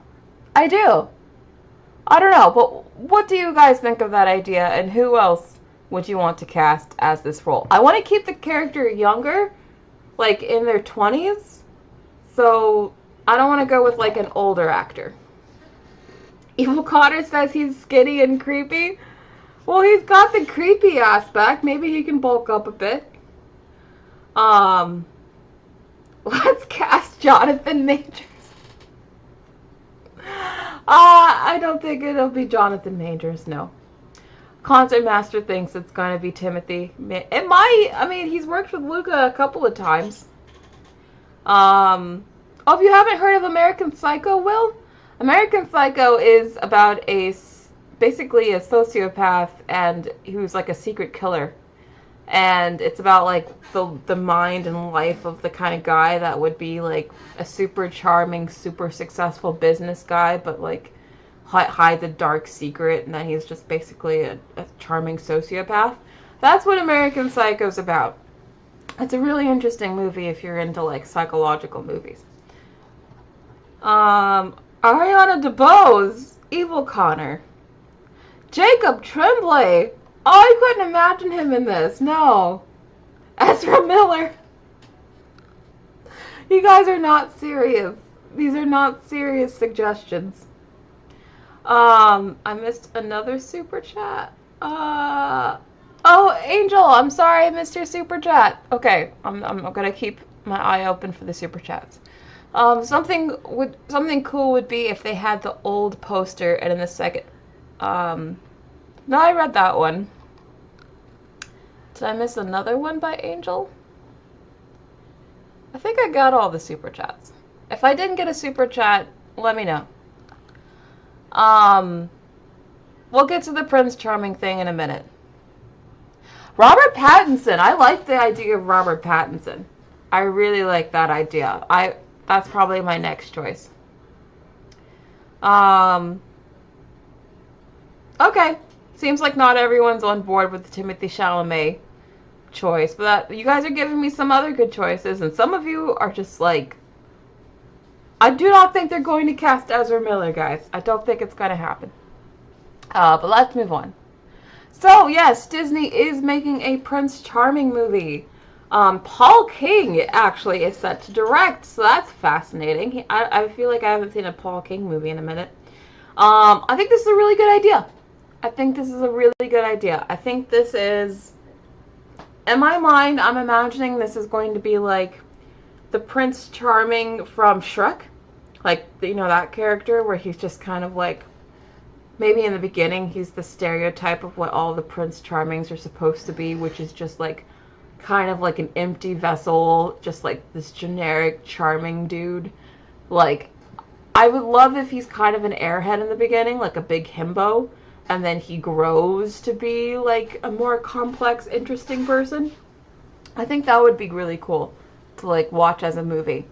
I do. I don't know, but what do you guys think of that idea, and who else would you want to cast as this role? I want to keep the character younger, like in their 20s, so I don't want to go with like an older actor. Evil Connor says he's skinny and creepy. Well, he's got the creepy aspect. Maybe he can bulk up a bit. Let's cast Jonathan Majors. I don't think it'll be Jonathan Majors, no. Concert Master thinks it's going to be Timothy. It might. I mean, he's worked with Luca a couple of times. Oh, if you haven't heard of American Psycho, Will? American Psycho is about basically a sociopath and who's like a secret killer. And it's about like the mind and life of the kind of guy that would be like a super charming, super successful business guy, but like hide the dark secret, and then he's just basically a charming sociopath. That's what American Psycho's about. It's a really interesting movie if you're into like psychological movies. Ariana DeBose, Evil Connor. Jacob Tremblay. Oh, I couldn't imagine him in this. No. Ezra Miller. You guys are not serious. These are not serious suggestions. I missed another super chat. Oh, Angel, I'm sorry I missed your super chat. Okay, I'm gonna keep my eye open for the super chats. Something cool would be if they had the old poster, and in the second, no, I read that one. Did I miss another one by Angel? I think I got all the super chats. If I didn't get a super chat, let me know. We'll get to the Prince Charming thing in a minute. Robert Pattinson. I like the idea of Robert Pattinson. I really like that idea. That's probably my next choice. Okay. Seems like not everyone's on board with the Timothée Chalamet choice, but you guys are giving me some other good choices, and some of you are just like, I do not think they're going to cast Ezra Miller, guys. I don't think it's going to happen. But let's move on. So, yes, Disney is making a Prince Charming movie. Paul King actually is set to direct, so that's fascinating. I feel like I haven't seen a Paul King movie in a minute. I think this is a really good idea. I think this is a really good idea. I think this is, in my mind, I'm imagining this is going to be like the Prince Charming from Shrek. Like, you know, that character where he's just kind of like, maybe in the beginning he's the stereotype of what all the Prince Charmings are supposed to be, which is just like, kind of like an empty vessel, just like this generic charming dude. Like, I would love if he's kind of an airhead in the beginning, like a big himbo, and then he grows to be like a more complex, interesting person. I think that would be really cool to like watch as a movie.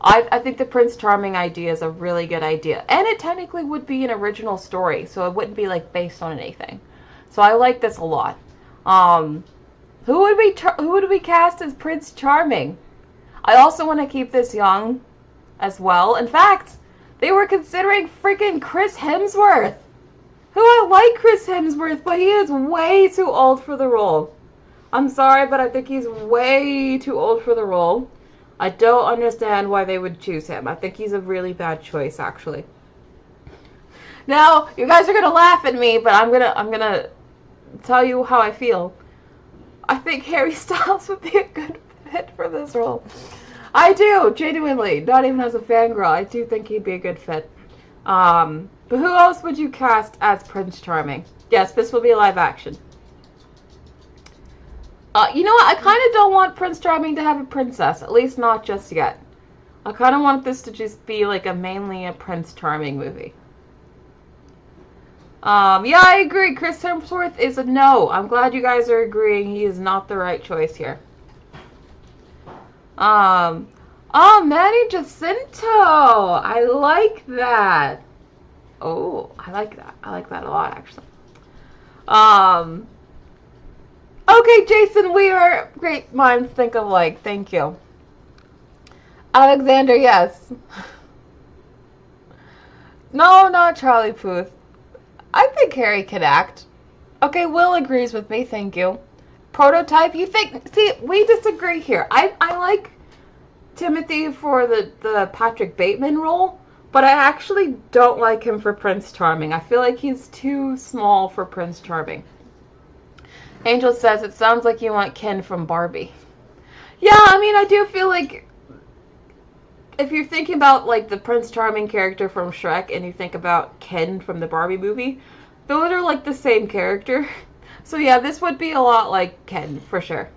I think the Prince Charming idea is a really good idea, and it technically would be an original story, so it wouldn't be like based on anything. So I like this a lot. Who would we cast as Prince Charming? I also want to keep this young as well. In fact, they were considering freaking Chris Hemsworth. Who I like Chris Hemsworth, but he is way too old for the role. I'm sorry, but I think he's way too old for the role. I don't understand why they would choose him. I think he's a really bad choice, actually. Now, you guys are gonna laugh at me, but I'm gonna tell you how I feel. I think Harry Styles would be a good fit for this role. I do, genuinely. Not even as a fangirl. I do think he'd be a good fit. But who else would you cast as Prince Charming? Yes, this will be live action. You know what? I kind of don't want Prince Charming to have a princess. At least not just yet. I kind of want this to just be like mainly a Prince Charming movie. Yeah, I agree. Chris Hemsworth is a no. I'm glad you guys are agreeing he is not the right choice here. Oh, Manny Jacinto. I like that. Oh, I like that. I like that a lot, actually. Okay, Jason, we are great minds think alike. Thank you. Alexander, yes. No, not Charlie Puth. I think Harry can act. Okay, Will agrees with me. Thank you. Prototype, you think... See, we disagree here. I like Timothy for the Patrick Bateman role, but I actually don't like him for Prince Charming. I feel like he's too small for Prince Charming. Angel says, it sounds like you want Ken from Barbie. Yeah, I mean, I do feel like if you're thinking about like the Prince Charming character from Shrek and you think about Ken from the Barbie movie, those are like the same character. So yeah, this would be a lot like Ken, for sure.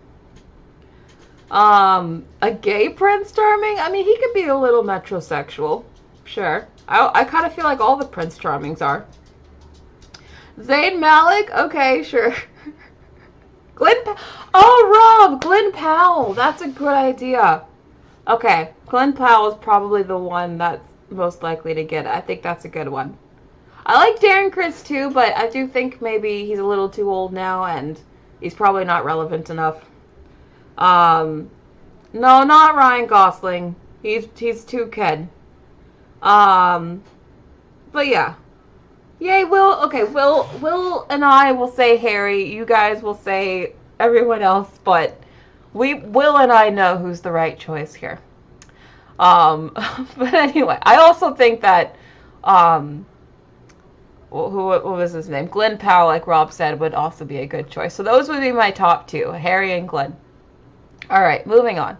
A gay Prince Charming? I mean, he could be a little metrosexual. Sure. I kind of feel like all the Prince Charmings are. Zayn Malik? Okay, sure. Glenn Powell. That's a good idea. Okay, Glenn Powell is probably the one that's most likely to get it. I think that's a good one. I like Darren Criss too, but I do think maybe he's a little too old now and he's probably not relevant enough. No, not Ryan Gosling. He's too kid. But yeah. Yay, Will. Okay, Will and I will say Harry. You guys will say everyone else, but Will and I know who's the right choice here. But anyway, I also think that, what was his name? Glenn Powell, like Rob said, would also be a good choice. So those would be my top two, Harry and Glenn. Alright, moving on.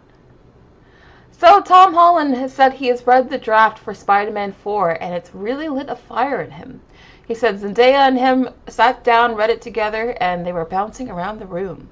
So Tom Holland has said he has read the draft for Spider-Man 4, and it's really lit a fire in him. He said Zendaya and him sat down, read it together, and they were bouncing around the room.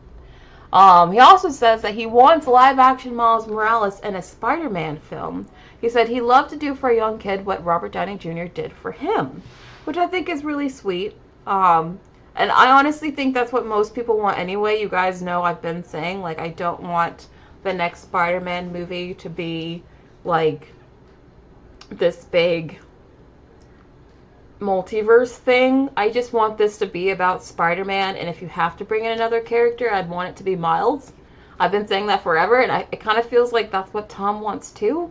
He also says that he wants live-action Miles Morales in a Spider-Man film. He said he'd love to do for a young kid what Robert Downey Jr. did for him, which I think is really sweet. And I honestly think that's what most people want anyway. You guys know I've been saying, like, I don't want the next Spider-Man movie to be, like, this big multiverse thing. I just want this to be about Spider-Man, and if you have to bring in another character, I'd want it to be Miles. I've been saying that forever, and it kind of feels like that's what Tom wants too.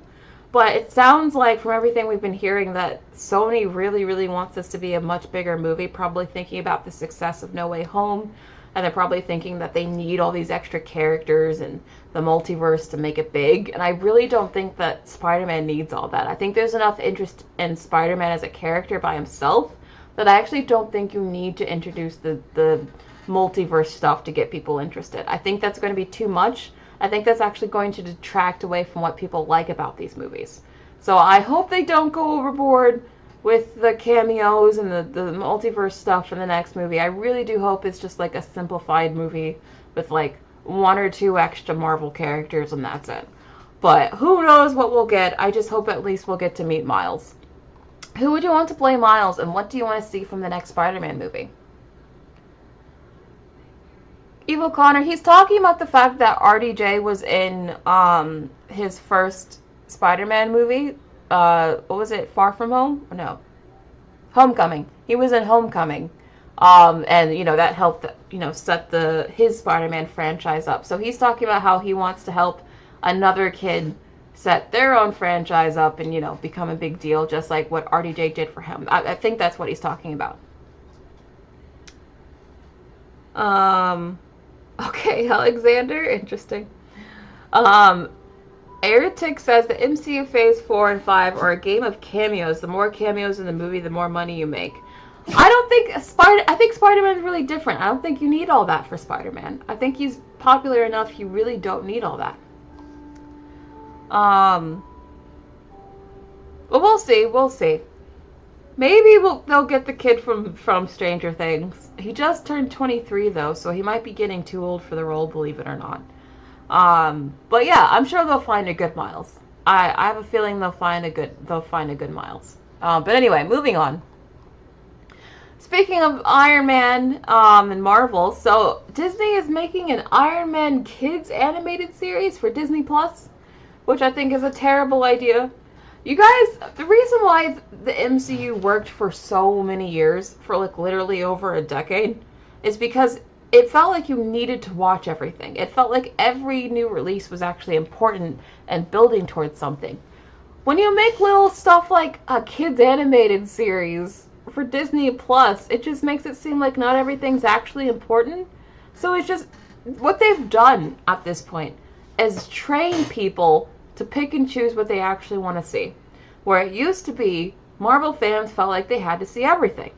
But it sounds like, from everything we've been hearing, that Sony really, really wants this to be a much bigger movie, probably thinking about the success of No Way Home and they're probably thinking that they need all these extra characters and the multiverse to make it big. And I really don't think that Spider-Man needs all that. I think there's enough interest in Spider-Man as a character by himself that I actually don't think you need to introduce the multiverse stuff to get people interested. I think that's going to be too much. I think that's actually going to detract away from what people like about these movies. So I hope they don't go overboard with the cameos and the multiverse stuff in the next movie. I really do hope it's just like a simplified movie with like 1 or 2 extra Marvel characters and that's it. But who knows what we'll get. I just hope at least we'll get to meet Miles. Who would you want to play Miles, and what do you want to see from the next Spider-Man movie? Evil Connor, he's talking about the fact that RDJ was in his first Spider-Man movie. What was it? Far From Home? No. Homecoming. He was in Homecoming. And, you know, that helped, you know, set his Spider-Man franchise up. So he's talking about how he wants to help another kid set their own franchise up and, you know, become a big deal, just like what RDJ did for him. I think that's what he's talking about. Okay, Alexander, interesting. Eretic says the MCU Phase 4 and 5 are a game of cameos. The more cameos in the movie, the more money you make. I think Spider-Man's really different. I don't think you need all that for Spider-Man. I think he's popular enough you really don't need all that. Well, we'll see. Maybe they'll get the kid from Stranger Things. He just turned 23 though, so he might be getting too old for the role, believe it or not. But yeah, I'm sure they'll find a good Miles. I have a feeling they'll find a good Miles. But anyway, moving on. Speaking of Iron Man and Marvel, so Disney is making an Iron Man Kids animated series for Disney Plus, which I think is a terrible idea. You guys, the reason why the MCU worked for so many years, for like literally over a decade, is because it felt like you needed to watch everything. It felt like every new release was actually important and building towards something. When you make little stuff like a kids animated series for Disney Plus, it just makes it seem like not everything's actually important. So it's just, what they've done at this point is train people to pick and choose what they actually want to see. Where it used to be, Marvel fans felt like they had to see everything.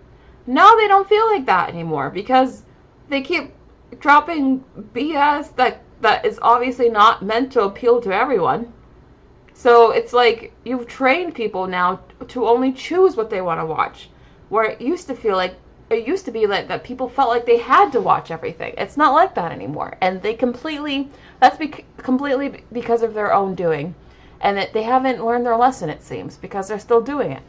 Now they don't feel like that anymore because they keep dropping BS that is obviously not meant to appeal to everyone. So it's like you've trained people now to only choose what they want to watch. Where it used to be like that people felt like they had to watch everything. It's not like that anymore. And they completely because of their own doing. And that they haven't learned their lesson, it seems, because they're still doing it.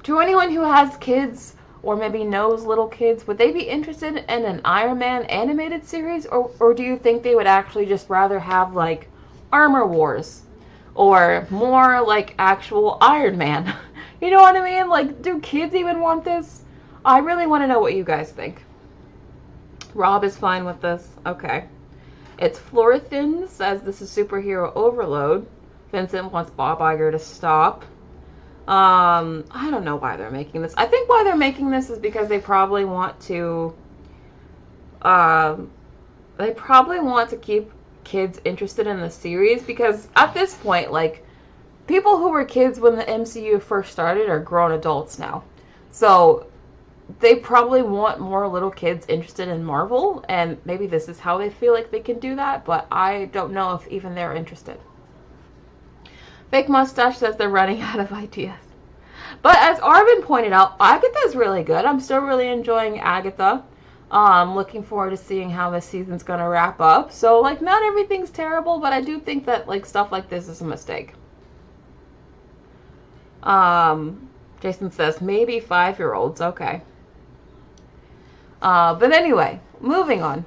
To anyone who has kids or maybe knows little kids, would they be interested in an Iron Man animated series? Or do you think they would actually just rather have like Armor Wars or more like actual Iron Man? You know what I mean? Like, do kids even want this? I really want to know what you guys think. Rob is fine with this. Okay. It's Florithin says this is superhero overload. Vincent wants Bob Iger to stop. I don't know why they're making this. I think why they're making this is because they probably want to keep kids interested in the series, because at this point, like, people who were kids when the MCU first started are grown adults now. So they probably want more little kids interested in Marvel, and maybe this is how they feel like they can do that, but I don't know if even they're interested. Fake Mustache says they're running out of ideas. But as Arvin pointed out, Agatha's really good. I'm still really enjoying Agatha. Looking forward to seeing how this season's gonna wrap up. So, like, not everything's terrible, but I do think that, like, stuff like this is a mistake. Jason says, maybe 5-year-olds. Okay. But anyway, moving on.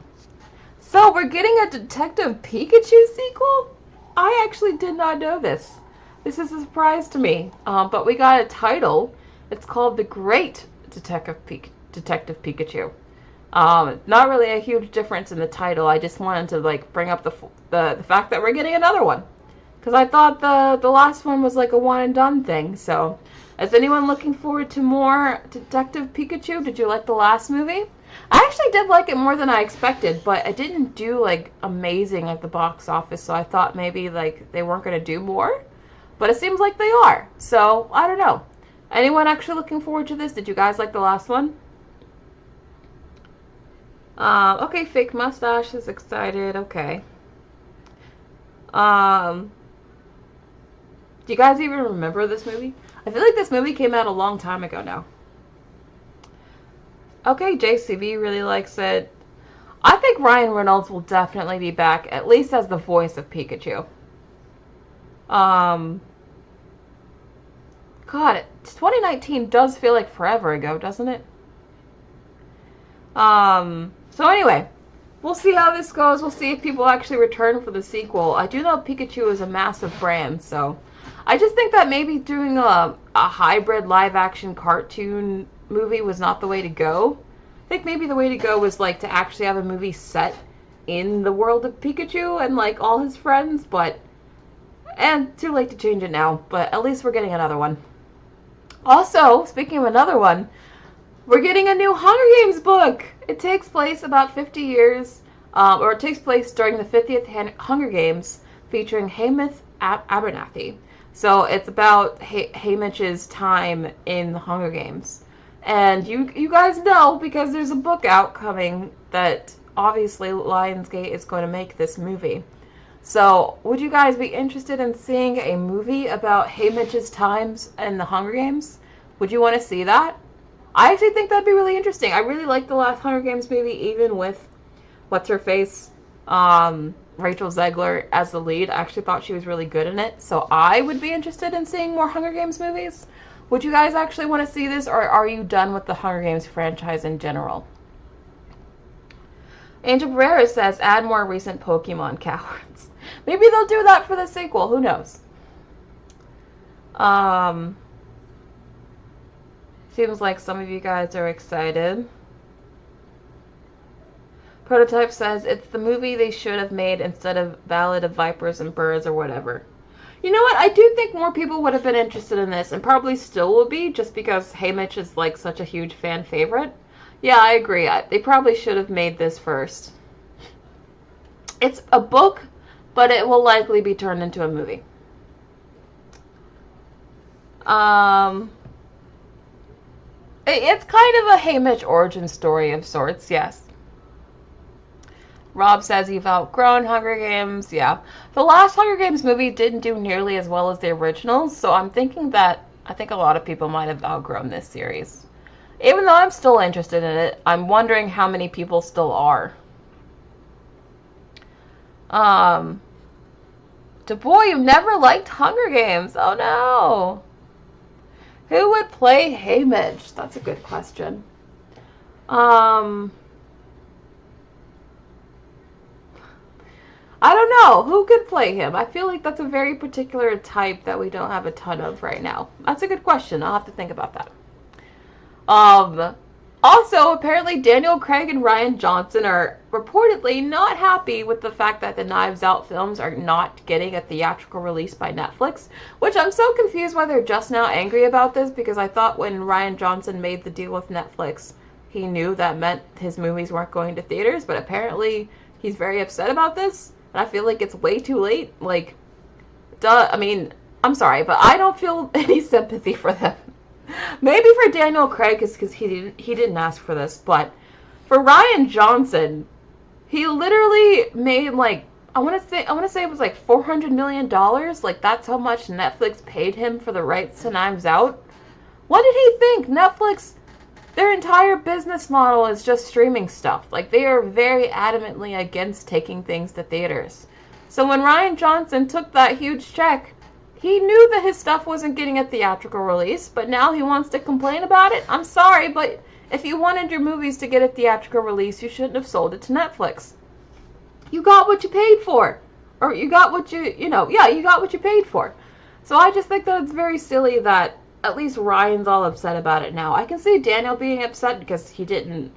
So, we're getting a Detective Pikachu sequel? I actually did not know this. This is a surprise to me. But we got a title. It's called The Great Detective Pikachu. Not really a huge difference in the title. I just wanted to, like, bring up the fact that we're getting another one. Because I thought the last one was like a one and done thing. So Is anyone looking forward to more Detective Pikachu? Did you like the last movie? I actually did like it more than I expected, but it didn't do like amazing at the box office, so I thought maybe like they weren't going to do more. But it seems like they are, so I don't know. Anyone actually looking forward to this? Did you guys like the last one? Okay, fake mustache is excited. Okay. Do you guys even remember this movie? I feel like this movie came out a long time ago now. Okay, JCV really likes it. I think Ryan Reynolds will definitely be back, at least as the voice of Pikachu. God, 2019 does feel like forever ago, doesn't it? So anyway, we'll see how this goes. We'll see if people actually return for the sequel. I do know Pikachu is a massive brand, so I just think that maybe doing a hybrid live-action cartoon movie was not the way to go. I think maybe the way to go was like to actually have a movie set in the world of Pikachu and like all his friends, and too late to change it now, but at least we're getting another one. Also, speaking of another one, we're getting a new Hunger Games book. It takes place about 50 years, or it takes place during the 50th Hunger Games, featuring Haymitch Abernathy. So it's about Haymitch's time in the Hunger Games. And you guys know, because there's a book out coming, that obviously Lionsgate is going to make this movie. So would you guys be interested in seeing a movie about Haymitch's times in the Hunger Games? Would you want to see that? I actually think that'd be really interesting. I really liked the last Hunger Games movie, even with what's-her-face, Rachel Zegler as the lead. I actually thought she was really good in it. So I would be interested in seeing more Hunger Games movies. Would you guys actually want to see this, or are you done with the Hunger Games franchise in general? Angel Barrera says, add more recent Pokemon cowards. Maybe they'll do that for the sequel. Who knows? Seems like some of you guys are excited. Prototype says, it's the movie they should have made instead of Ballad of Vipers and Birds or whatever. You know what? I do think more people would have been interested in this, and probably still will be, just because Haymitch is like such a huge fan favorite. Yeah, I agree. They probably should have made this first. It's a book, but it will likely be turned into a movie. It's kind of a Haymitch origin story of sorts, yes. Rob says you've outgrown Hunger Games. Yeah. The last Hunger Games movie didn't do nearly as well as the originals, so I'm thinking that I think a lot of people might have outgrown this series. Even though I'm still interested in it, I'm wondering how many people still are. Boy, you've never liked Hunger Games. Oh no. Who would play Haymitch? That's a good question. I don't know. Who could play him? I feel like that's a very particular type that we don't have a ton of right now. That's a good question. I'll have to think about that. Also, apparently Daniel Craig and Rian Johnson are reportedly not happy with the fact that the Knives Out films are not getting a theatrical release by Netflix, which I'm so confused why they're just now angry about this, because I thought when Rian Johnson made the deal with Netflix, he knew that meant his movies weren't going to theaters, but apparently he's very upset about this. I feel like it's way too late. Like, duh. I mean, I'm sorry, but I don't feel any sympathy for them. Maybe for Daniel Craig, because he didn't ask for this, but for Rian Johnson, he literally made like I want to say it was like $400 million. Like, that's how much Netflix paid him for the rights to Knives Out. What did he think? Netflix, their entire business model is just streaming stuff. Like, they are very adamantly against taking things to theaters. So when Rian Johnson took that huge check, he knew that his stuff wasn't getting a theatrical release, but now he wants to complain about it? I'm sorry, but if you wanted your movies to get a theatrical release, you shouldn't have sold it to Netflix. You got what you paid for. Or you got what you got what you paid for. So I just think that it's very silly that at least Ryan's all upset about it now. I can see Daniel being upset because he didn't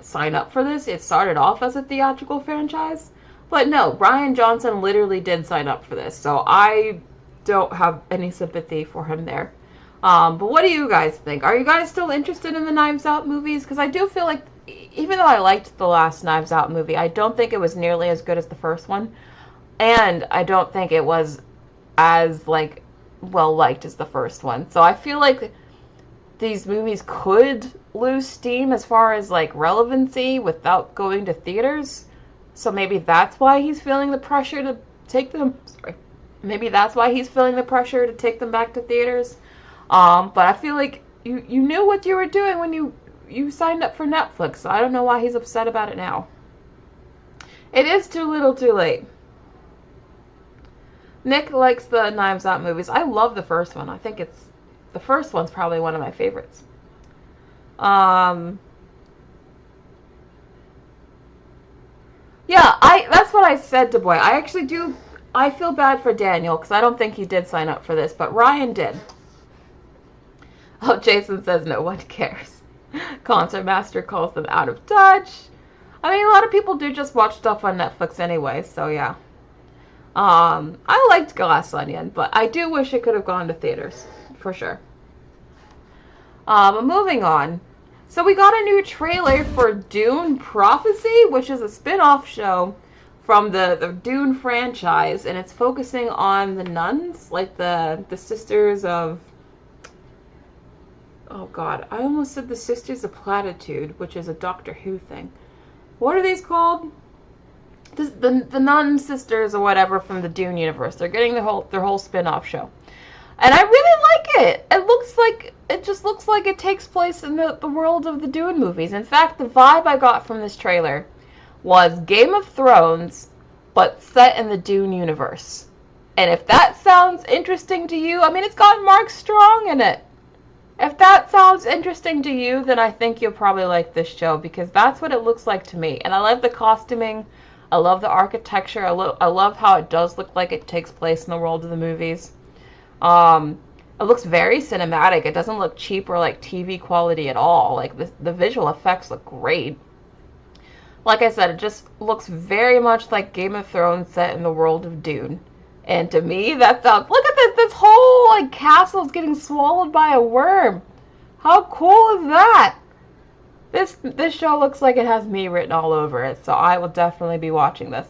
sign up for this. It started off as a theatrical franchise. But no, Rian Johnson literally did sign up for this. So I don't have any sympathy for him there. But what do you guys think? Are you guys still interested in the Knives Out movies? Because I do feel like, even though I liked the last Knives Out movie, I don't think it was nearly as good as the first one. And I don't think it was as, like, well liked as the first one. So I feel like these movies could lose steam as far as, like, relevancy without going to theaters. So maybe that's why he's feeling the pressure to take them. Sorry. Maybe that's why he's feeling the pressure to take them back to theaters. But I feel like you knew what you were doing when you signed up for Netflix. So I don't know why he's upset about it now. It is too little too late. Nick likes the Knives Out movies. I love the first one. I think the first one's probably one of my favorites. Yeah, that's what I said to Boy. I feel bad for Daniel because I don't think he did sign up for this, but Ryan did. Oh, Jason says no one cares. Concertmaster calls them out of touch. I mean, a lot of people do just watch stuff on Netflix anyway, so yeah. I liked Glass Onion, but I do wish it could have gone to theaters, for sure. Moving on. So we got a new trailer for Dune Prophecy, which is a spin-off show from the Dune franchise, and it's focusing on the nuns, like the sisters of... Oh god, I almost said the Sisters of Platitude, which is a Doctor Who thing. What are these called? The nun sisters or whatever from the Dune universe. They're getting their whole spin-off show. And I really like it. It just looks like it takes place in the world of the Dune movies. In fact, the vibe I got from this trailer was Game of Thrones, but set in the Dune universe. And if that sounds interesting to you, I mean, it's got Mark Strong in it. If that sounds interesting to you, then I think you'll probably like this show, because that's what it looks like to me. And I love the costuming. I love the architecture. I love how it does look like it takes place in the world of the movies. It looks very cinematic. It doesn't look cheap or like TV quality at all. Like the visual effects look great. Like I said, it just looks very much like Game of Thrones set in the world of Dune. And to me, that sounds... Look at this! This whole, like, castle is getting swallowed by a worm. How cool is that? This show looks like it has me written all over it, so I will definitely be watching this.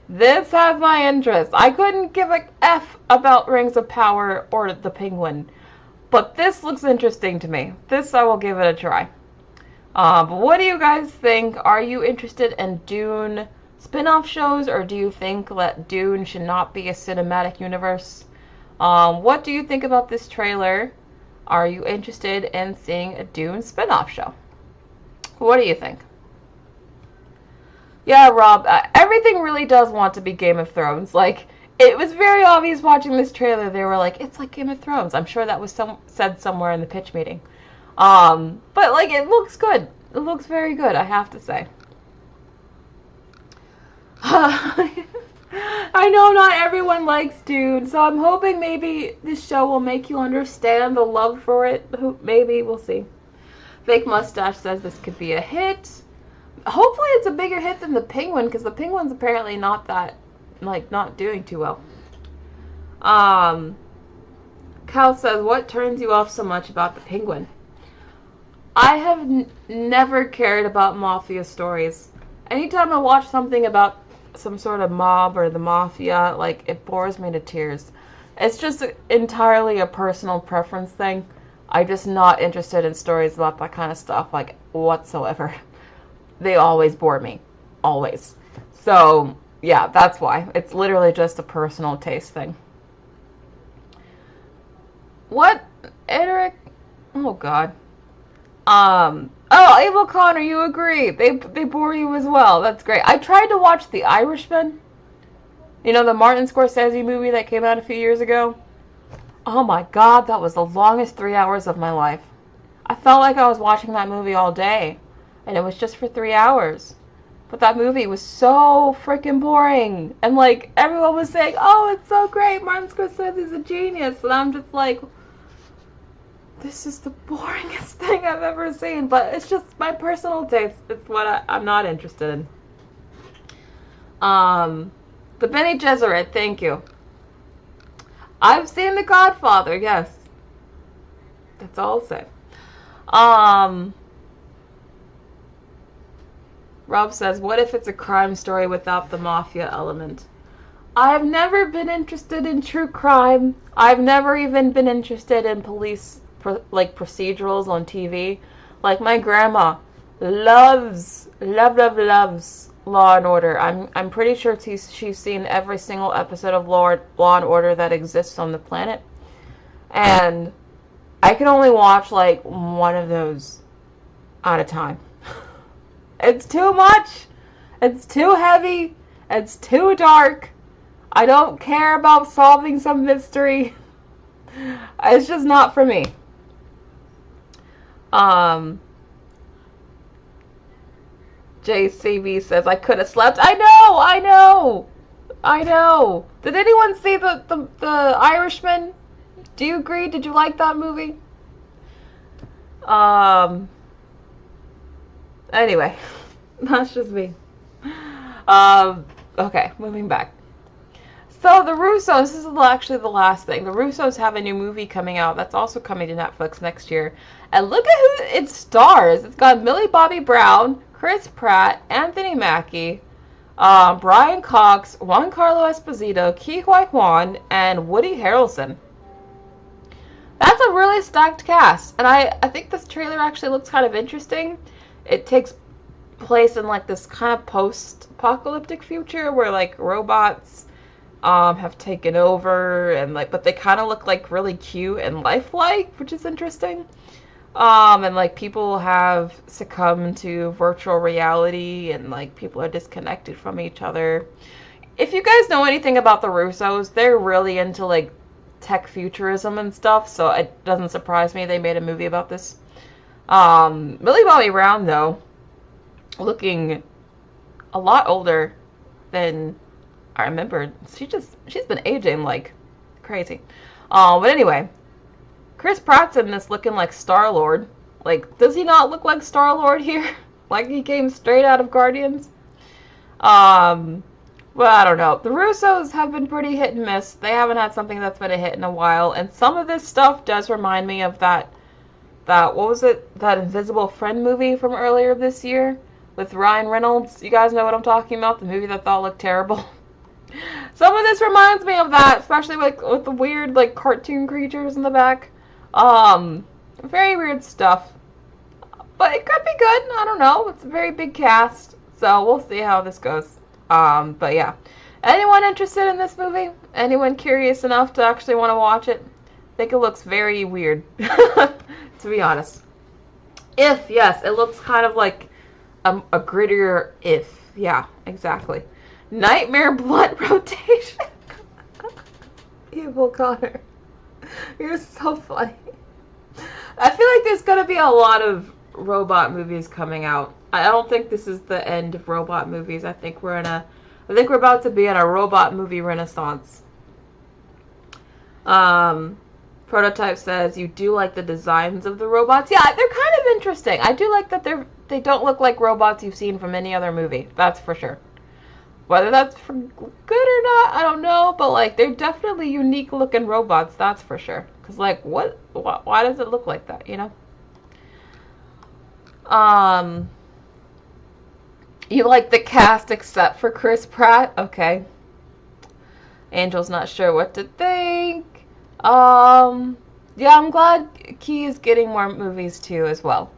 This has my interest. I couldn't give a F about Rings of Power or The Penguin, but this looks interesting to me. This, I will give it a try. But what do you guys think? Are you interested in Dune spin-off shows, or do you think that Dune should not be a cinematic universe? What do you think about this trailer? Are you interested in seeing a Dune spin-off show? What do you think? Yeah, Rob, everything really does want to be Game of Thrones. Like, it was very obvious watching this trailer. They were like, it's like Game of Thrones. I'm sure that was said somewhere in the pitch meeting. But, like, it looks good. It looks very good, I have to say. I know not everyone likes Dune, so I'm hoping maybe this show will make you understand the love for it. Maybe, we'll see. Fake Mustache says this could be a hit. Hopefully it's a bigger hit than The Penguin, because The Penguin's apparently not that, like, not doing too well. Cal says, what turns you off so much about The Penguin? I have never cared about mafia stories. Anytime I watch something about some sort of mob or the mafia, like, it bores me to tears. It's just entirely a personal preference thing. I'm just not interested in stories about that kind of stuff, like, whatsoever. They always bore me. Always. So, yeah, that's why. It's literally just a personal taste thing. What? Eric? Oh, God. Oh, Abel Connor, you agree. They bore you as well. That's great. I tried to watch The Irishman. You know, the Martin Scorsese movie that came out a few years ago? Oh my god, that was the longest 3 hours of my life. I felt like I was watching that movie all day. And it was just for 3 hours. But that movie was so freaking boring. And, like, everyone was saying, oh, it's so great. Martin Scorsese's a genius. And I'm just like, this is the boringest thing I've ever seen. But it's just my personal taste. It's what I'm not interested in. The Benny Gesserit, thank you. I've seen The Godfather, yes. That's all I'll say. Um, Rob says, what if it's a crime story without the mafia element? I've never been interested in true crime. I've never even been interested in police, procedurals on TV. Like, my grandma loves Law and Order. I'm pretty sure she's seen every single episode of Law and Order that exists on the planet. And I can only watch, like, one of those at a time. It's too much. It's too heavy. It's too dark. I don't care about solving some mystery. It's just not for me. JCB says, I could have slept. I know. Did anyone see the Irishman? Do you agree? Did you like that movie? Anyway, that's just me. Okay, moving back. So the Russos, this is actually the last thing. The Russos have a new movie coming out that's also coming to Netflix next year. And look at who it stars. It's got Millie Bobby Brown, Chris Pratt, Anthony Mackie, Brian Cox, Juan Carlo Esposito, Ke Huy Quan, and Woody Harrelson. That's a really stacked cast. And I think this trailer actually looks kind of interesting. It takes place in like this kind of post-apocalyptic future where like robots have taken over and like, but they kind of look like really cute and lifelike, which is interesting. And like people have succumbed to virtual reality and like people are disconnected from each other. If you guys know anything about the Russos, they're really into like tech futurism and stuff, so it doesn't surprise me they made a movie about this. Millie Bobby Brown though, looking a lot older than I remembered. She's been aging like crazy. But anyway, Chris Pratt's in this looking like Star-Lord. Like, does he not look like Star-Lord here? Like he came straight out of Guardians? Well, I don't know. The Russos have been pretty hit and miss. They haven't had something that's been a hit in a while. And some of this stuff does remind me of that what was it? That Invisible Friend movie from earlier this year with Ryan Reynolds. You guys know what I'm talking about? The movie that thought looked terrible. Some of this reminds me of that, especially like with the weird like cartoon creatures in the back. Very weird stuff. But it could be good. I don't know. It's a very big cast. So we'll see how this goes. But yeah. Anyone interested in this movie? Anyone curious enough to actually want to watch it? I think it looks very weird, to be honest. Yes, it looks kind of like a grittier If. Yeah, exactly. Nightmare Blood Rotation. Evil Connor. You're so funny. I feel like there's gonna be a lot of robot movies coming out. I don't think this is the end of robot movies. I think we're about to be in a robot movie renaissance. Prototype says you do like the designs of the robots. Yeah, they're kind of interesting. I do like that they don't look like robots you've seen from any other movie. That's for sure. Whether that's for good or not, I don't know. But like, they're definitely unique looking robots. That's for sure. Cause like, why does it look like that? You know. You like the cast except for Chris Pratt? Okay. Angel's not sure what to think. Yeah, I'm glad Key is getting more movies too as well.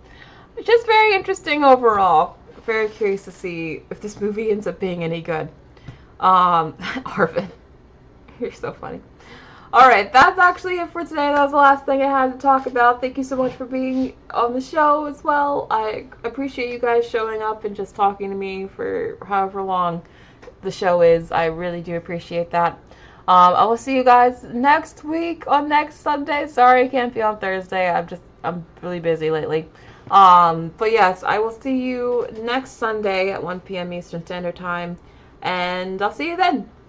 It's just very interesting overall. Very curious to see if this movie ends up being any good. Arvin. You're so funny. Alright, that's actually it for today. That was the last thing I had to talk about. Thank you so much for being on the show as well. I appreciate you guys showing up and just talking to me for however long the show is. I really do appreciate that. I will see you guys next week on next Sunday. Sorry I can't be on Thursday. I'm really busy lately. But yes, I will see you next Sunday at 1 p.m. Eastern Standard Time. And I'll see you then.